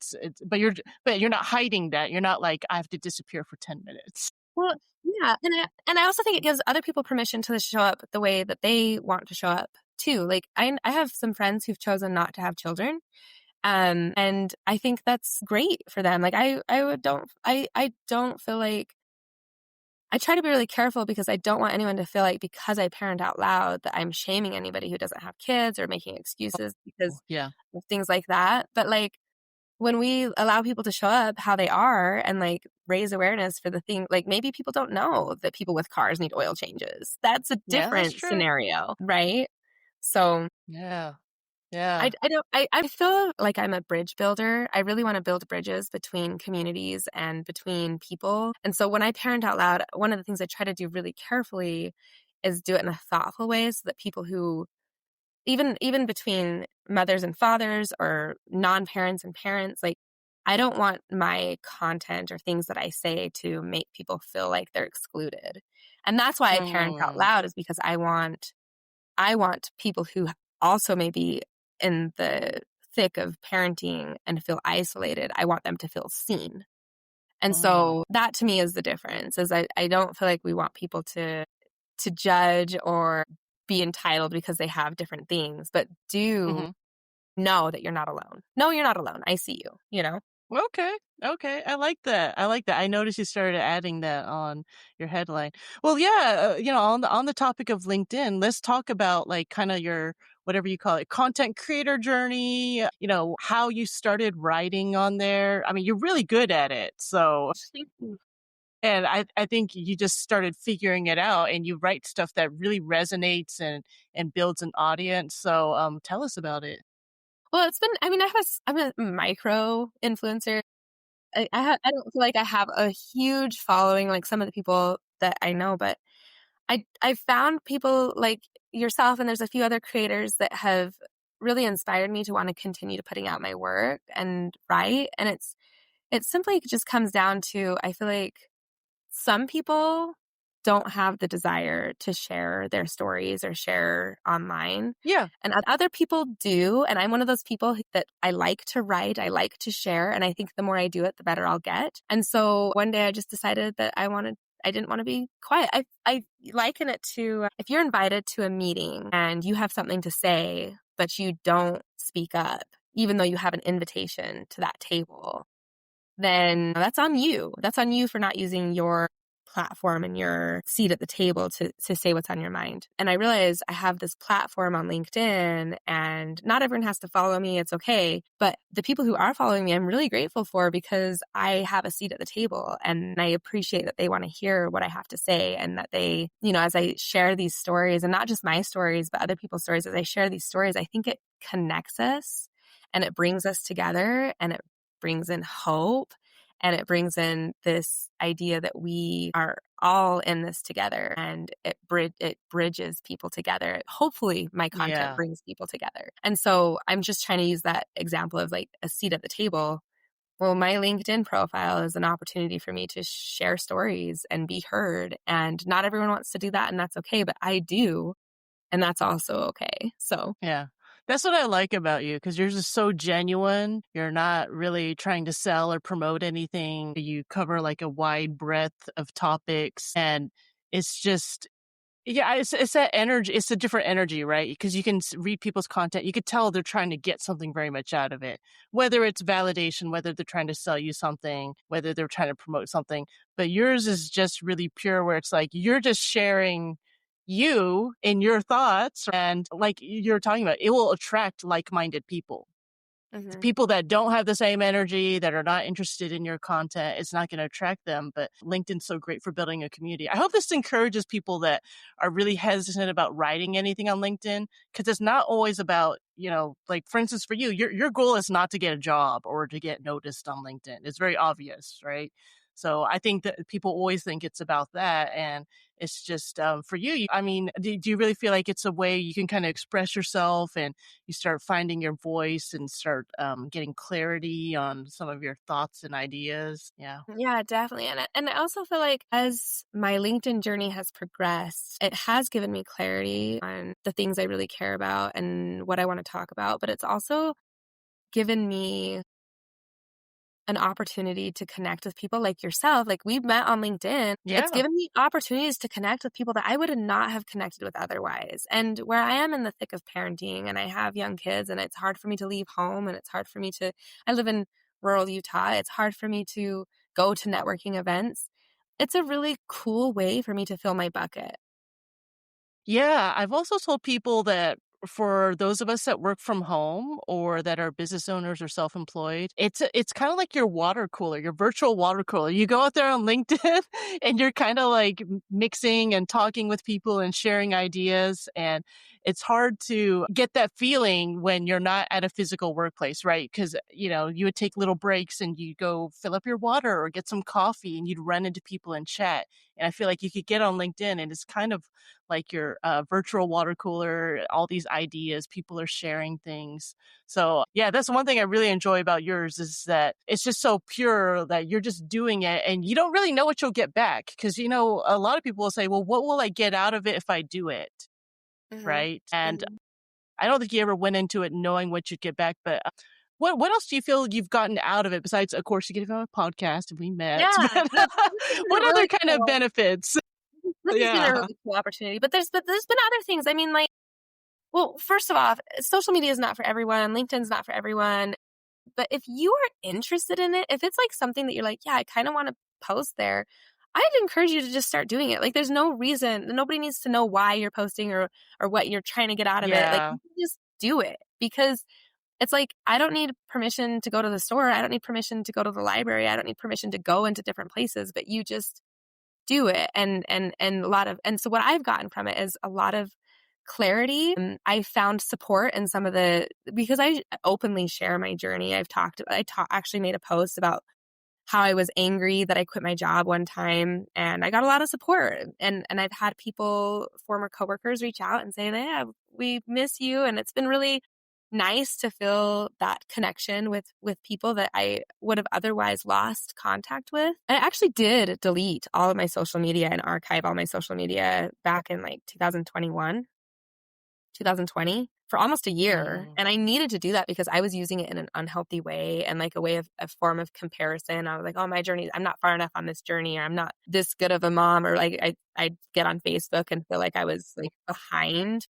but you're not hiding that. You're not like, "I have to disappear for 10 minutes." Well, yeah, and I also think it gives other people permission to show up the way that they want to show up too. Like I have some friends who've chosen not to have children. And I think that's great for them. Like I don't feel like I try to be really careful because I don't want anyone to feel like because I parent out loud that I'm shaming anybody who doesn't have kids or making excuses Oh, because yeah. of things like that. But like when we allow people to show up how they are and like raise awareness for the thing, like maybe people don't know that people with cars need oil changes. That's a Yeah, that's different true. scenario, right? So Yeah, yeah. I feel like I'm a bridge builder. I really want to build bridges between communities and between people. And so when I parent out loud, one of the things I try to do really carefully is do it in a thoughtful way so that people who even between mothers and fathers or non-parents and parents, like I don't want my content or things that I say to make people feel like they're excluded. And that's why I parent out Mm, loud is because I want people who also may be in the thick of parenting and feel isolated. I want them to feel seen. And mm, so that to me is the difference is I don't feel like we want people to judge or be entitled because they have different things, but do mhm. know that you're not alone. No, you're not alone. I see you, you know? Okay. Okay. I like that. I like that. I noticed you started adding that on your headline. Well, yeah, on the topic of LinkedIn, let's talk about like kind of your whatever you call it, content creator journey, how you started writing on there. I mean, you're really good at it. So, Thank you. and I think you just started figuring it out and you write stuff that really resonates and builds an audience. So, tell us about it. Well, it's been, I mean, I'm a micro influencer. I don't feel like I have a huge following like some of the people that I know, but I found people like yourself and there's a few other creators that have really inspired me to want to continue to putting out my work and write. And it simply just comes down to I feel like some people don't have the desire to share their stories or share online. Yeah. And other people do. And I'm one of those people that I like to write, I like to share. And I think the more I do it, the better I'll get. And so one day I just decided that I didn't want to be quiet. I liken it to if you're invited to a meeting and you have something to say, but you don't speak up, even though you have an invitation to that table, then that's on you. That's on you for not using your platform and your seat at the table to say what's on your mind. And I realize I have this platform on LinkedIn and not everyone has to follow me. It's okay. But the people who are following me, I'm really grateful for because I have a seat at the table and I appreciate that they want to hear what I have to say and that they, as I share these stories and not just my stories, but other people's stories, as I share these stories, I think it connects us and it brings us together and it brings in hope. And it brings in this idea that we are all in this together and it bridges people together. Hopefully my content Yeah. brings people together. And so I'm just trying to use that example of like a seat at the table. Well, my LinkedIn profile is an opportunity for me to share stories and be heard. And not everyone wants to do that, and that's okay, but I do. And that's also okay. So Yeah. That's what I like about you because you're just so genuine. You're not really trying to sell or promote anything. You cover like a wide breadth of topics and it's just yeah, it's that energy. It's a different energy, right? Because you can read people's content. You could tell they're trying to get something very much out of it, whether it's validation, whether they're trying to sell you something, whether they're trying to promote something. But yours is just really pure, where it's like you're just sharing you and your thoughts. And like you're talking about, it will attract like minded people. The mhm. people that don't have the same energy, that are not interested in your content, it's not going to attract them. But LinkedIn's so great for building a community. I hope this encourages people that are really hesitant about writing anything on LinkedIn because it's not always about, like for instance, for you, your goal is not to get a job or to get noticed on LinkedIn. It's very obvious, right? So I think that people always think it's about that. And it's just for you. I mean, do you really feel like it's a way you can kind of express yourself and you start finding your voice and start getting clarity on some of your thoughts and ideas? Yeah. Yeah, definitely. And I also feel like as my LinkedIn journey has progressed, it has given me clarity on the things I really care about and what I want to talk about, but it's also given me an opportunity to connect with people like yourself. Like we've met on LinkedIn. It's Yeah. given me opportunities to connect with people that I would not have connected with otherwise. And where I am in the thick of parenting and I have young kids and it's hard for me to leave home and it's hard for me to, I live in rural Utah. It's hard for me to go to networking events. It's a really cool way for me to fill my bucket. Yeah, I've also told people that for those of us that work from home or that are business owners or self-employed, it's kind of like your water cooler, your virtual water cooler. You go out there on LinkedIn and you're kind of like mixing and talking with people and sharing ideas. And it's hard to get that feeling when you're not at a physical workplace, right? Because, you would take little breaks and you go fill up your water or get some coffee and you'd run into people and chat. And I feel like you could get on LinkedIn and it's kind of like your virtual water cooler, all these ideas, people are sharing things. So yeah, that's one thing I really enjoy about yours is that it's just so pure that you're just doing it and you don't really know what you'll get back. Cause a lot of people will say, well, what will I get out of it if I do it? Hmm. Right. And Hmm. I don't think you ever went into it knowing what you'd get back, but what else do you feel you've gotten out of it besides, of course, you get on a podcast and we met, Yeah, but no, this has been what a other really kind of cool. benefits? This has been a Yeah. really cool opportunity. But there's been other things. I mean, like, well, first of all, social media is not for everyone. LinkedIn's not for everyone. But if you are interested in it, if it's like something that you're like, yeah, I kind of want to post there, I'd encourage you to just start doing it. Like there's no reason, nobody needs to know why you're posting or what you're trying to get out of it. Like Yeah. you can just do it because it's like I don't need permission to go to the store. I don't need permission to go to the library. I don't need permission to go into different places, but you just do it. And a lot of and so what I've gotten from it is a lot of clarity. And I found support in some of the because I openly share my journey. Actually made a post about how I was angry that I quit my job one time and I got a lot of support. And I've had people, former coworkers reach out and say, yeah, we miss you. And it's been really nice to feel that connection with people that I would have otherwise lost contact with. I actually did delete all of my social media and archive all my social media back in like 2021, 2020. for almost a year. Mm. And I needed to do that because I was using it in an unhealthy way and like a way of a form of comparison. I was like, oh, my journey, I'm not far enough on this journey, or I'm not this good of a mom, or like I get on Facebook and feel like I was like behind.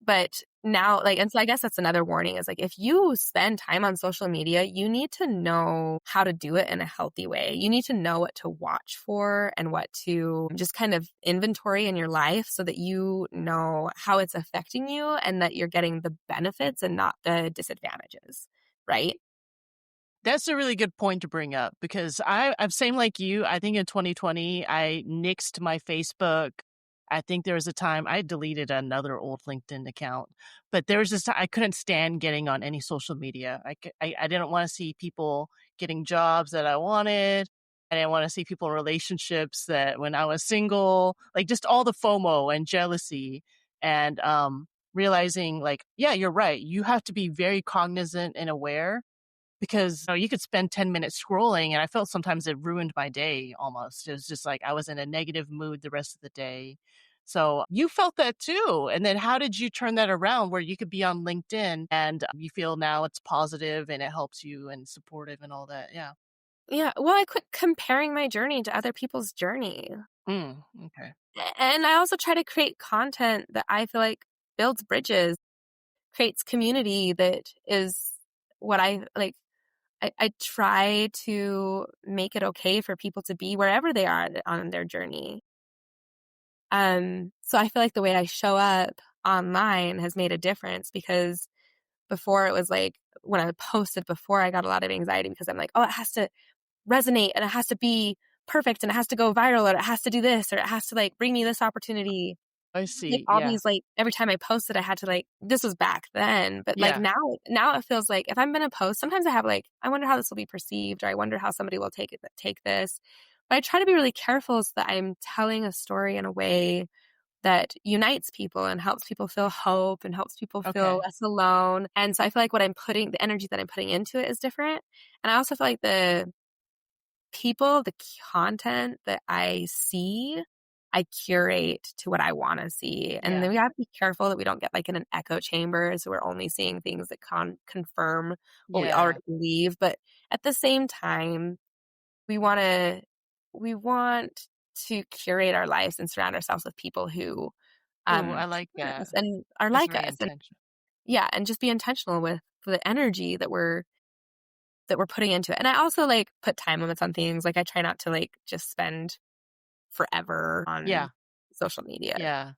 But now, like, and so I guess that's another warning is like, if you spend time on social media, you need to know how to do it in a healthy way. You need to know what to watch for and what to just kind of inventory in your life so that you know how it's affecting you and that you're getting the benefits and not the disadvantages. Right. That's a really good point to bring up because I'm same like you. I think in 2020, I nixed my Facebook. I think there was a time I deleted another old LinkedIn account, but there was this time I couldn't stand getting on any social media. I didn't want to see people getting jobs that I wanted. I didn't want to see people in relationships that when I was single, like just all the FOMO and jealousy and realizing like, yeah, you're right. You have to be very cognizant and aware because, you could spend 10 minutes scrolling, and I felt sometimes it ruined my day almost. It was just like I was in a negative mood the rest of the day. So you felt that too. And then how did you turn that around where you could be on LinkedIn and you feel now it's positive and it helps you and supportive and all that? Yeah. Yeah. Well, I quit comparing my journey to other people's journey. Okay. And I also try to create content that I feel like builds bridges, creates community that is what I like. I try to make it okay for people to be wherever they are on their journey. So I feel like the way I show up online has made a difference because before it was like when I posted before, I got a lot of anxiety because I'm like, oh, it has to resonate and it has to be perfect and it has to go viral or it has to do this or it has to like bring me this opportunity. I Like see. all Yeah. these like every time I posted, I had to like this was back then, but like Yeah. now it feels like if I'm gonna post, sometimes I have like I wonder how this will be perceived, or I wonder how somebody will take this. But I try to be really careful so that I'm telling a story in a way that unites people and helps people feel hope and helps people feel Okay. less alone. And so I feel like the energy that I'm putting into it is different. And I also feel like the content that I see, I curate to what I want to see. And then Yeah. we have to be careful that we don't get like in an echo chamber. So we're only seeing things that confirm what we Yeah. already believe. But at the same time, we want to, we want to curate our lives and surround ourselves with people who, Ooh, I like support that. us and are That's like very us. And intentional. yeah, and just be intentional with the energy that we're putting into it. And I also like put time limits on things. Like I try not to like just spend forever on Yeah. social media. Yeah.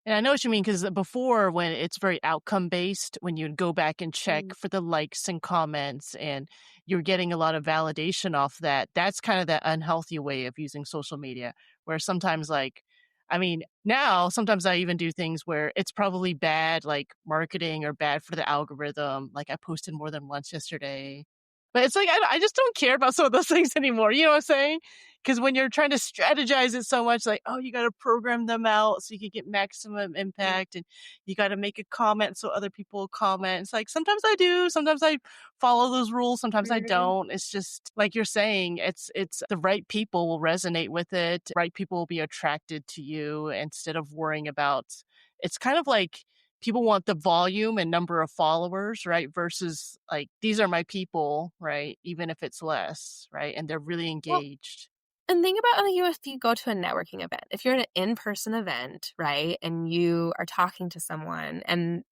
And I know what you mean because before, when it's very outcome based, when you'd go back and check Mm, for the likes and comments and you're getting a lot of validation off that, that's kind of that unhealthy way of using social media. Where sometimes, like, I mean, now sometimes I even do things where it's probably bad, like marketing or bad for the algorithm. Like, I posted more than once yesterday. But it's like, I just don't care about some of those things anymore. You know what I'm saying? Because when you're trying to strategize it so much, like, oh, you got to program them out so you can get maximum mm, impact, and you got to make a comment so other people comment. It's like sometimes I do, sometimes I follow those rules, sometimes I mm. don't. It's just like you're saying, it's the right people will resonate with it. Right people will be attracted to you instead of worrying about. It's kind of like people want the volume and number of followers, right? Versus like these are my people, right? Even if it's less, right? And they're really Well, engaged. and think about like, you if you go to a networking event, if you're at an in-person event, right, and you are talking to someone and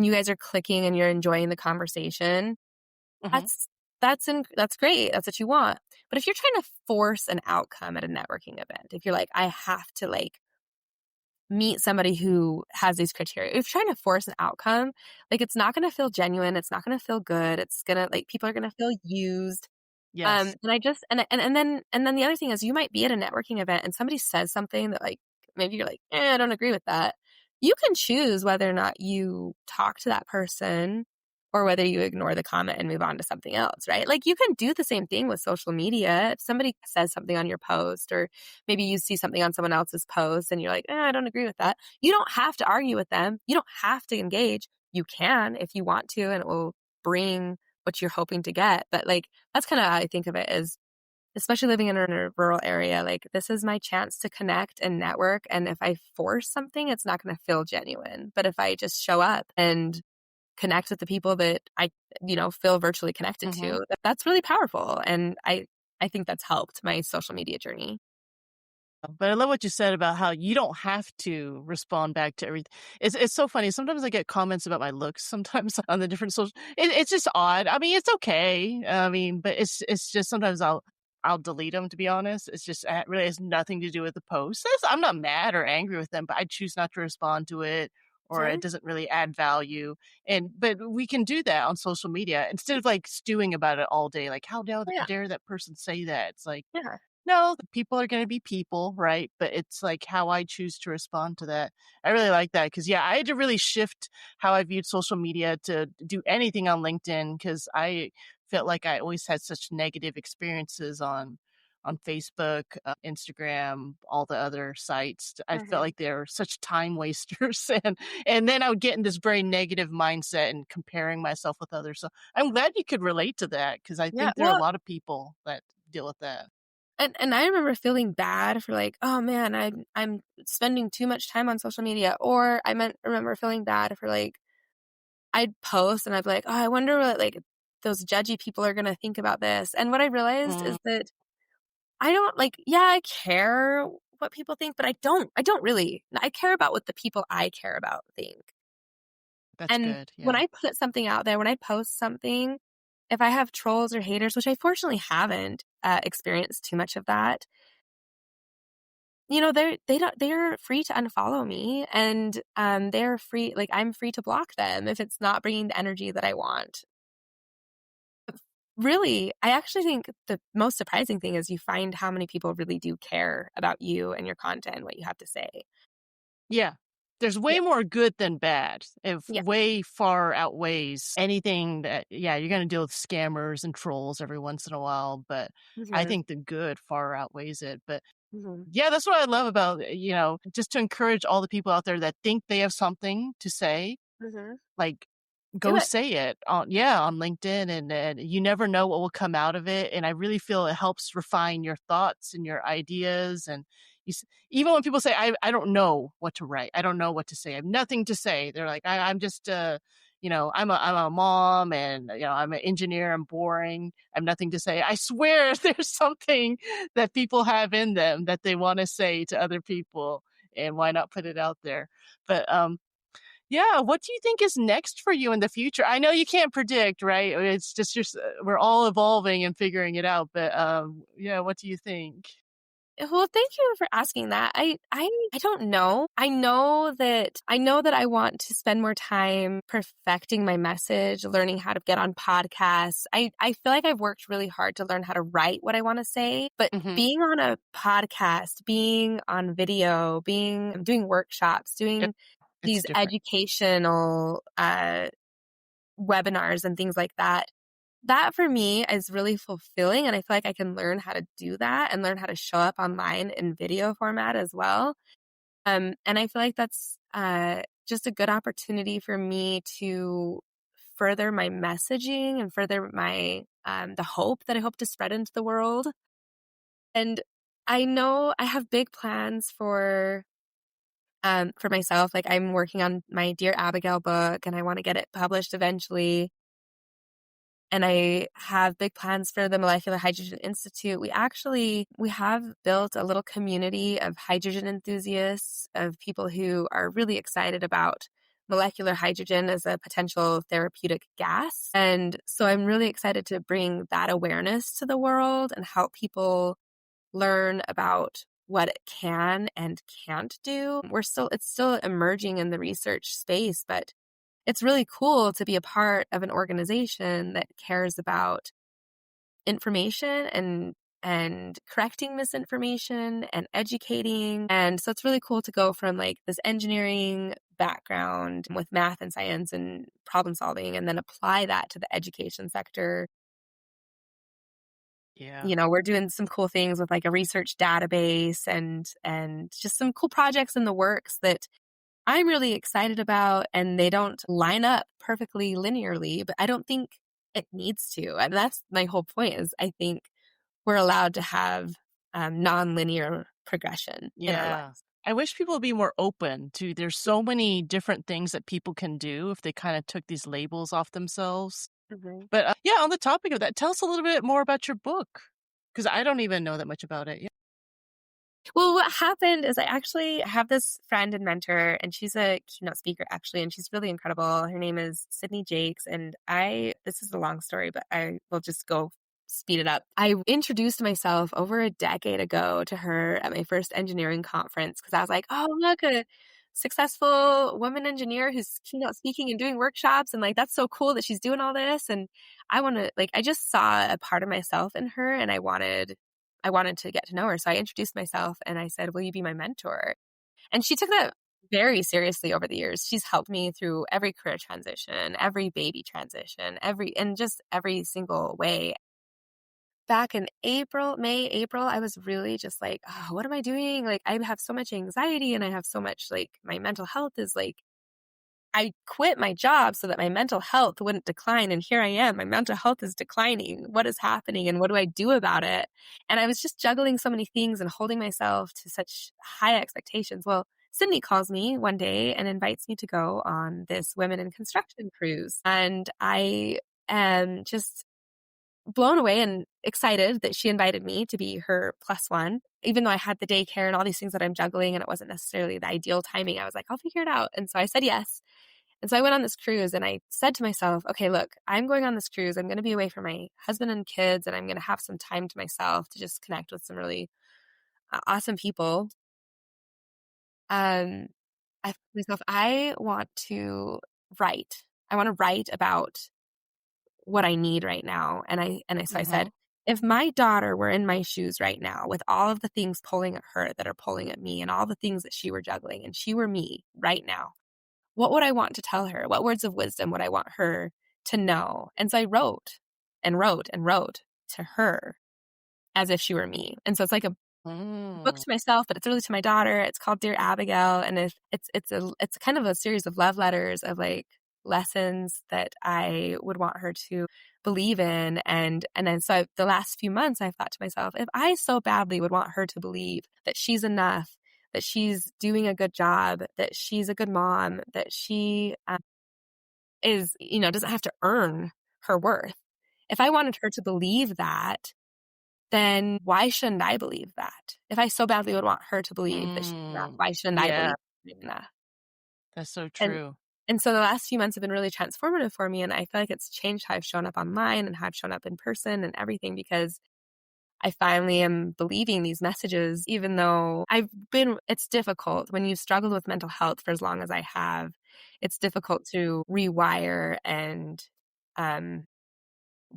you guys are clicking and you're enjoying the conversation, Hmm. that's great. That's what you want. But if you're trying to force an outcome at a networking event, if you're like, I have to like meet somebody who has these criteria. If you're trying to force an outcome, like it's not going to feel genuine. It's not going to feel good. It's going to like people are going to feel used. Yes. And I just and then the other thing is you might be at a networking event and somebody says something that like maybe you're like, I don't agree with that. You can choose whether or not you talk to that person or whether you ignore the comment and move on to something else, right? Like you can do the same thing with social media. If somebody says something on your post or maybe you see something on someone else's post and you're like, I don't agree with that. You don't have to argue with them. You don't have to engage. You can if you want to, and it will bring what you're hoping to get. But like that's kind of how I think of it especially living in a rural area, like this is my chance to connect and network. And if I force something, it's not going to feel genuine. But if I just show up and connect with the people that I, feel virtually connected Mhm. to, that's really powerful. And I think that's helped my social media journey. But I love what you said about how you don't have to respond back to everything. It's so funny. Sometimes I get comments about my looks sometimes on the different social it's just odd. I mean, it's okay. I mean, but it's just sometimes I'll delete them, to be honest. It's just really has nothing to do with the post. I'm not mad or angry with them, but I choose not to respond to it or it Sure. doesn't really add value. And but we can do that on social media instead of like stewing about it all day. Like, how Oh, yeah. dare that person say that? It's like Yeah. no, the people are gonna be people, right? But it's like how I choose to respond to that. I really like that because yeah, I had to really shift how I viewed social media to do anything on LinkedIn because I felt like I always had such negative experiences on Facebook, Instagram, all the other sites. I felt Hmm. like they were such time wasters, and then I would get in this very negative mindset and comparing myself with others. So I'm glad you could relate to that because I Yeah. think there are a Well, lot of people that deal with that. and I remember feeling bad for like, oh man, I'm spending too much time on social media. Or remember feeling bad for like I'd post and I'd be like, oh, I wonder what like those judgy people are gonna think about this. And what I realized Mm, is that I don't like, yeah, I care what people think, but I don't really. I care about what the people I care about think. that's And good, when yeah. I put something out there, when I post something, if I have trolls or haters, which I fortunately haven't experienced too much of that, they're free to unfollow me, and they're free. Like I'm free to block them if it's not bringing the energy that I want. Really, I actually think the most surprising thing is you find how many people really do care about you and your content and what you have to say. Yeah. There's Yeah. way more good than bad. It Yeah. way far outweighs anything that yeah, you're gonna deal with scammers and trolls every once in a while, but I Mhm. think the good far outweighs it, but Mhm. yeah, that's what I love about, just to encourage all the people out there that think they have something to say. Mhm. Like, Do go it. say it on yeah, on LinkedIn, and you never know what will come out of it, and I really feel it helps refine your thoughts and your ideas, and even when people say, "I don't know what to write. I don't know what to say. I have nothing to say." They're like, I'm just, I'm a mom and, I'm an engineer. I'm boring. I have nothing to say." I swear there's something that people have in them that they wanna say to other people, and why not put it out there? But, yeah, what do you think is next for you in the future? I know you can't predict, right? It's just we're all evolving and figuring it out, but, yeah, what do you think? Well, thank you for asking that. I don't know. I know that I want to spend more time perfecting my message, learning how to get on podcasts. I feel like I've worked really hard to learn how to write what I want to say, but Mhm. being on a podcast, being on video, doing workshops, It doing it's these different. educational webinars and things like that, that for me is really fulfilling, and I feel like I can learn how to do that and learn how to show up online in video format as well. And I feel like that's just a good opportunity for me to further my messaging and further my the hope that I hope to spread into the world. And I know I have big plans for myself. Like I'm working on my Dear Abigail book, and I want to get it published eventually. And I have big plans for the Molecular Hydrogen Institute. We have built a little community of hydrogen enthusiasts, of people who are really excited about molecular hydrogen as a potential therapeutic gas. And so I'm really excited to bring that awareness to the world and help people learn about what it can and can't do. It's still emerging in the research space, but it's really cool to be a part of an organization that cares about information and correcting misinformation and educating. And so it's really cool to go from like this engineering background with math and science and problem solving and then apply that to the education sector. Yeah. We're doing some cool things with like a research database and just some cool projects in the works that I'm really excited about, and they don't line up perfectly linearly, but I don't think it needs to. And that's my whole point is I think we're allowed to have nonlinear progression in our Yeah. lives. I wish people would be more open to there's so many different things that people can do if they kind of took these labels off themselves. Mhm. But yeah, on the topic of that, tell us a little bit more about your book because I don't even know that much about it. Yeah. Well, what happened is I actually have this friend and mentor, and she's a keynote speaker actually, and she's really incredible. Her name is Sydney Jakes, and this is a long story, but I will just go speed it up. I introduced myself over a decade ago to her at my first engineering conference because I was like, oh, look, a successful woman engineer who's keynote speaking and doing workshops. And like, that's so cool that she's doing all this. And I want to, like, I just saw a part of myself in her and I wanted to get to know her. So I introduced myself and I said, will you be my mentor? And she took that very seriously over the years. She's helped me through every career transition, every baby transition, and just every single way. Back in April, I was really just like, oh, what am I doing? Like, I have so much anxiety and I have so much, like, my mental health is like, I quit my job so that my mental health wouldn't decline. And here I am. My mental health is declining. What is happening and what do I do about it? And I was just juggling so many things and holding myself to such high expectations. Well, Sydney calls me one day and invites me to go on this women in construction cruise. And I am just blown away and excited that she invited me to be her plus one. Even though I had the daycare and all these things that I'm juggling and it wasn't necessarily the ideal timing, I was like, I'll figure it out. And so I said yes. And so I went on this cruise and I said to myself, okay, look, I'm going on this cruise. I'm going to be away from my husband and kids and I'm going to have some time to myself to just connect with some really awesome people. Um, I thought to myself, I want to write. I want to write about what I need right now. So I said, Hmm. if my daughter were in my shoes right now with all of the things pulling at her that are pulling at me and all the things that she were juggling and she were me right now, what would I want to tell her? What words of wisdom would I want her to know? And so I wrote and wrote and wrote to her as if she were me. And so it's like a book Mm. to myself, but it's really to my daughter. It's called Dear Abigail, and it's kind of a series of love letters of like lessons that I would want her to believe in. And then so the last few months, I've thought to myself, if I so badly would want her to believe that she's enough, that she's doing a good job, that she's a good mom, that she is, doesn't have to earn her worth. If I wanted her to believe that, then why shouldn't I believe that? If I so badly would want her to believe that she's enough, Mm. why shouldn't I Yeah, believe she's enough? that's so And true. and so the last few months have been really transformative for me, and I feel like it's changed how I've shown up online and how I've shown up in person and everything because I finally am believing these messages, even though it's difficult when you've struggled with mental health for as long as I have. It's difficult to rewire and um,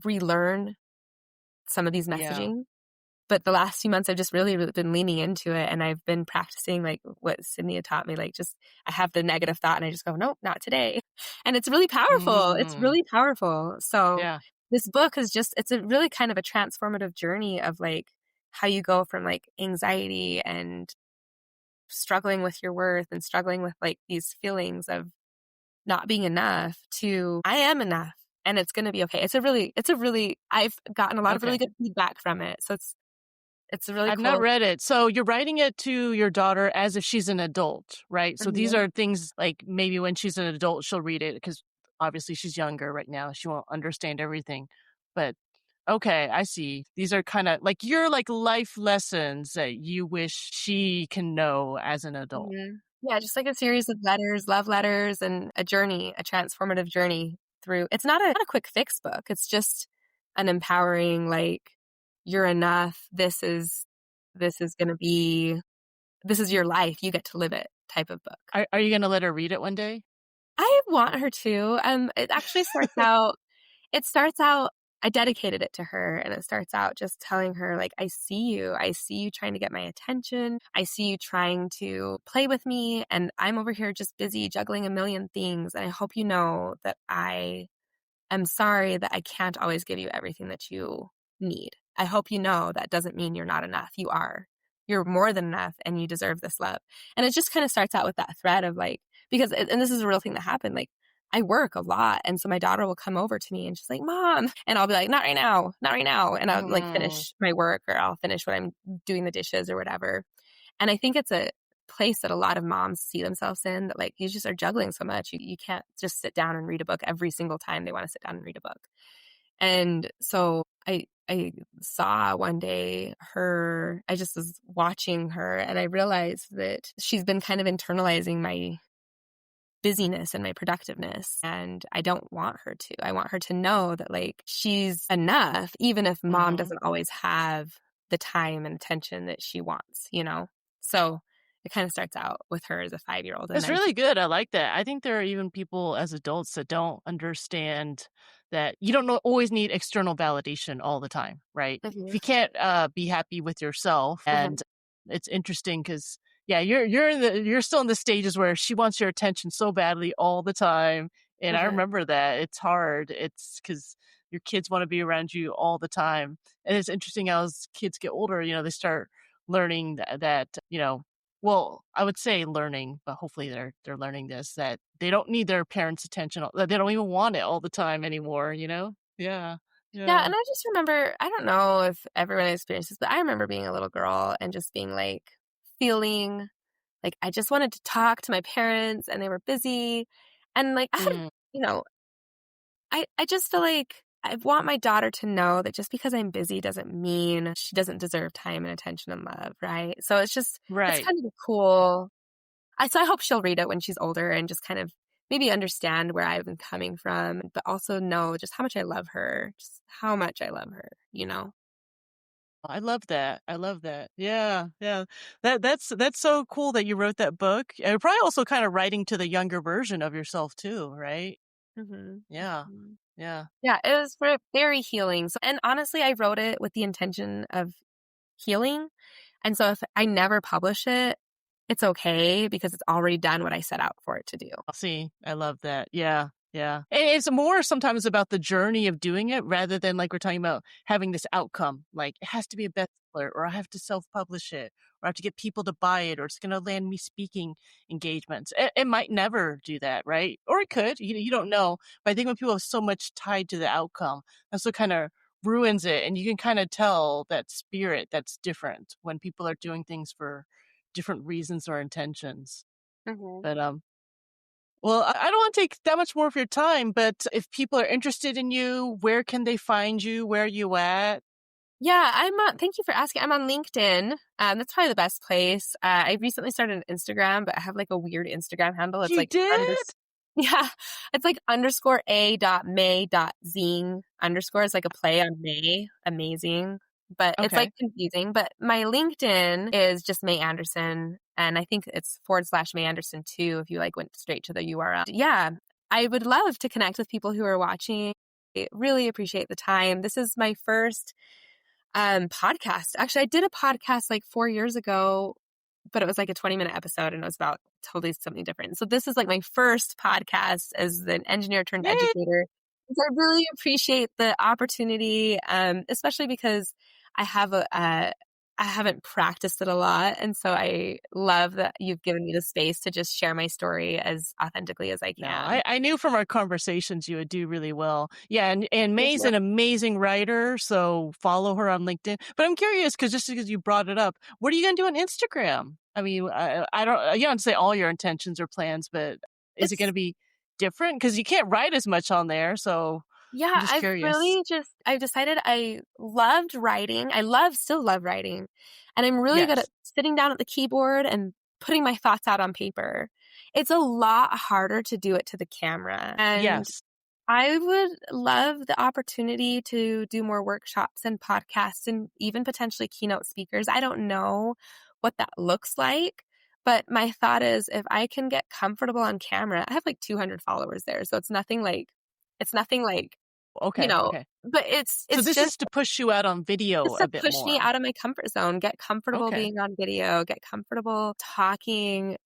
relearn some of these Yeah. messaging. But the last few months, I've just really been leaning into it, and I've been practicing, like, what Sydney had taught me, like, just I have the negative thought, and I just go, "Nope, not today." And it's really powerful. It's Mm. really powerful. So Yeah. this book is just it's a really kind of a transformative journey of, like, how you go from, like, anxiety and struggling with your worth and struggling with, like, these feelings of not being enough to, "I am enough, and it's gonna be okay." It's a really I've gotten a lot of really Okay. good feedback from it, so it's really I've not cool. read it. So you're writing it to your daughter as if she's an adult, right? So these Mhm. are things like maybe when she's an adult, she'll read it because obviously she's younger right now. She won't understand everything. But okay, I see. These are kind of like your like life lessons that you wish she can know as an adult. Mhm. Yeah, just like a series of letters, love letters, and a journey, a transformative journey through it's not a quick fix book. It's just an empowering, like, you're enough. This is gonna be this is your life. You get to live it type of book. Are you going to let her read it one day? I want her to. It actually starts out I dedicated it to her, and it starts out just telling her, like, "I see you. I see you trying to get my attention. I see you trying to play with me, and I'm over here just busy juggling a million things, and I hope you know that I'm sorry that I can't always give you everything that you need. I hope you know that doesn't mean you're not enough. You are. You're more than enough and you deserve this love." And it just kind of starts out with that thread of like, and this is a real thing that happened. Like, I work a lot. And so my daughter will come over to me and she's like, Mom. And I'll be like, not right now, not right now. And I'll like Mm. finish my work or I'll finish what I'm doing the dishes or whatever. And I think it's a place that a lot of moms see themselves in that like you just are juggling so much. You can't just sit down and read a book every single time they want to sit down and read a book. And so I saw one day I just was watching her and I realized that she's been kind of internalizing my busyness and my productiveness. And I don't want her to. I want her to know that like she's enough, even if mom Mhm. doesn't always have the time and attention that she wants, you know? So it kind of starts out with her as a 5-year-old. And It's then, really good, I like that. I think there are even people as adults that don't understand that you don't know always need external validation all the time, right? If Mhm, you can't, be happy with yourself mhm, and it's interesting because yeah, you're still in the stages where she wants your attention so badly all the time, and I mhm. remember that. It's hard. It's because your kids wanna be around you all the time, and it's interesting as kids get older, they start learning that, well, I would say learning, but hopefully they're learning this, that they don't need their parents' attention, that they don't even want it all the time anymore, you know? Yeah. Yeah, Yeah. and I just remember, I don't know if everyone experiences, but I remember being a little girl and just being like feeling like I just wanted to talk to my parents and they were busy. And like I had, Mm, you know, I just feel like I want my daughter to know that just because I'm busy doesn't mean she doesn't deserve time and attention and love, right? So it's right. kind of cool. I hope she'll read it when she's older and just kind of maybe understand where I've been coming from, but also know just how much I love her, just how much I love her, you know? I love that. I love that. Yeah, yeah. That's so cool that you wrote that book. And probably also kind of writing to the younger version of yourself too, right? Mhm, Yeah. mhm. Yeah. Yeah, it was very healing. So, and honestly, I wrote it with the intention of healing. And so if I never publish it, it's okay because it's already done what I set out for it to do. See, I love that. Yeah, yeah. And it's more sometimes about the journey of doing it rather than like we're talking about having this outcome. Like it has to be a bestseller or I have to self-publish it or I have to get people to buy it or it's going to land me speaking engagements. It might never do that, right? Or it could. You don't know. But I think when people have so much tied to the outcome, that's what kind of ruins it. And you can kind of tell that spirit that's different when people are doing things for different reasons or intentions. Mhm. But well, I don't want to take that much more of your time, but if people are interested in you, where can they find you? Where are you at? Yeah, thank you for asking. I'm on LinkedIn. That's probably the best place. I recently started an Instagram, but I have like a weird Instagram handle. It's You like did? yeah, it's like underscore a dot may dot zing underscore. It's like a play on May, amazing. But it's like Okay. confusing. But my LinkedIn is just May Anderson. And I think it's / May Anderson too, if you like went straight to the URL. Yeah, I would love to connect with people who are watching. I really appreciate the time. This is my first podcast. Actually, I did a podcast like 4 years ago, but it was like a 20-minute episode and it was about totally something different. So this is like my first podcast as an engineer turned Yay! educator. So I really appreciate the opportunity, especially because I have I haven't practiced it a lot. And so I love that you've given me the space to just share my story as authentically as I No, can. I knew from our conversations you would do really well. Yeah, and Thank May's you. an amazing writer, so follow her on LinkedIn. But I'm curious because you brought it up, what are you gonna do on Instagram? I mean, I don't you don't say all your intentions or plans, but is it gonna It's be different? Because you can't write as much on there, so I'm Yeah, just curious. I've decided I loved writing. Still love writing. And I'm really good at Yes. sitting down at the keyboard and putting my thoughts out on paper. It's a lot harder to do it to the camera. And Yes. I would love the opportunity to do more workshops and podcasts and even potentially keynote speakers. I don't know what that looks like, but my thought is if I can get comfortable on camera, I have like 200 followers there. So it's nothing like you Okay, know, okay. but So it's this is to push you out on video just a to bit push me more. out of my comfort zone, get comfortable Okay. being on video, get comfortable talking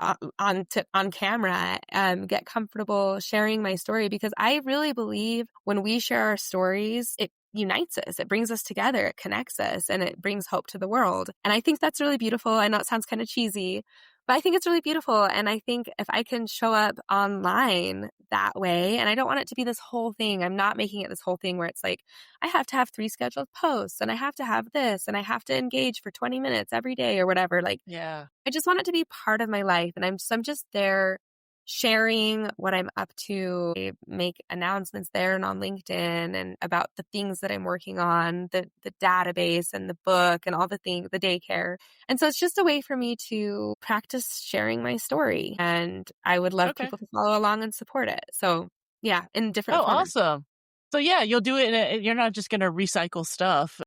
on camera, get comfortable sharing my story because I really believe when we share our stories, it unites us, it brings us together, it connects us, and it brings hope to the world. And I think that's really beautiful. I know it sounds kind of cheesy, But I think it's really beautiful, and I think if I can show up online that way, and I don't want it to be this whole thing. I'm not making it this whole thing where it's like, I have to have 3 scheduled posts, and I have to have this, and I have to engage for 20 minutes every day or whatever. Like, Yeah. I just want it to be part of my life, and I'm just there sharing what I'm up to. I make announcements there and on LinkedIn and about the things that I'm working on, the database and the book and all the things, the daycare. And so it's just a way for me to practice sharing my story, and I would love Okay. people to follow along and support it. So, yeah, in different Oh, formats. awesome. So yeah, you'll do it you're not just gonna recycle stuff.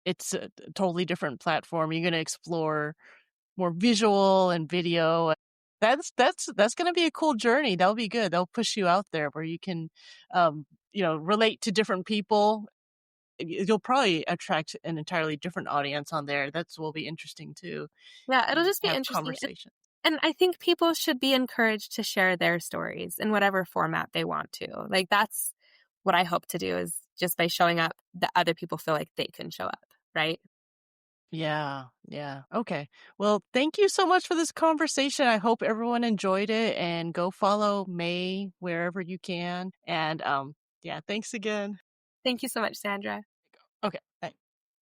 It's a totally different platform. You're gonna explore more visual and video. That's gonna be a cool journey. That'll be good. They'll push you out there where you can, relate to different people. You'll probably attract an entirely different audience on there. That's will be interesting too, Yeah, it'll and just be have interesting. conversation. And I think people should be encouraged to share their stories in whatever format they want to. Like, that's what I hope to do, is just by showing up that other people feel like they can show up, right? Yeah, yeah. Okay. Well, thank you so much for this conversation. I hope everyone enjoyed it and go follow May wherever you can. And yeah, thanks again. Thank you so much, Sandra. Okay. Bye.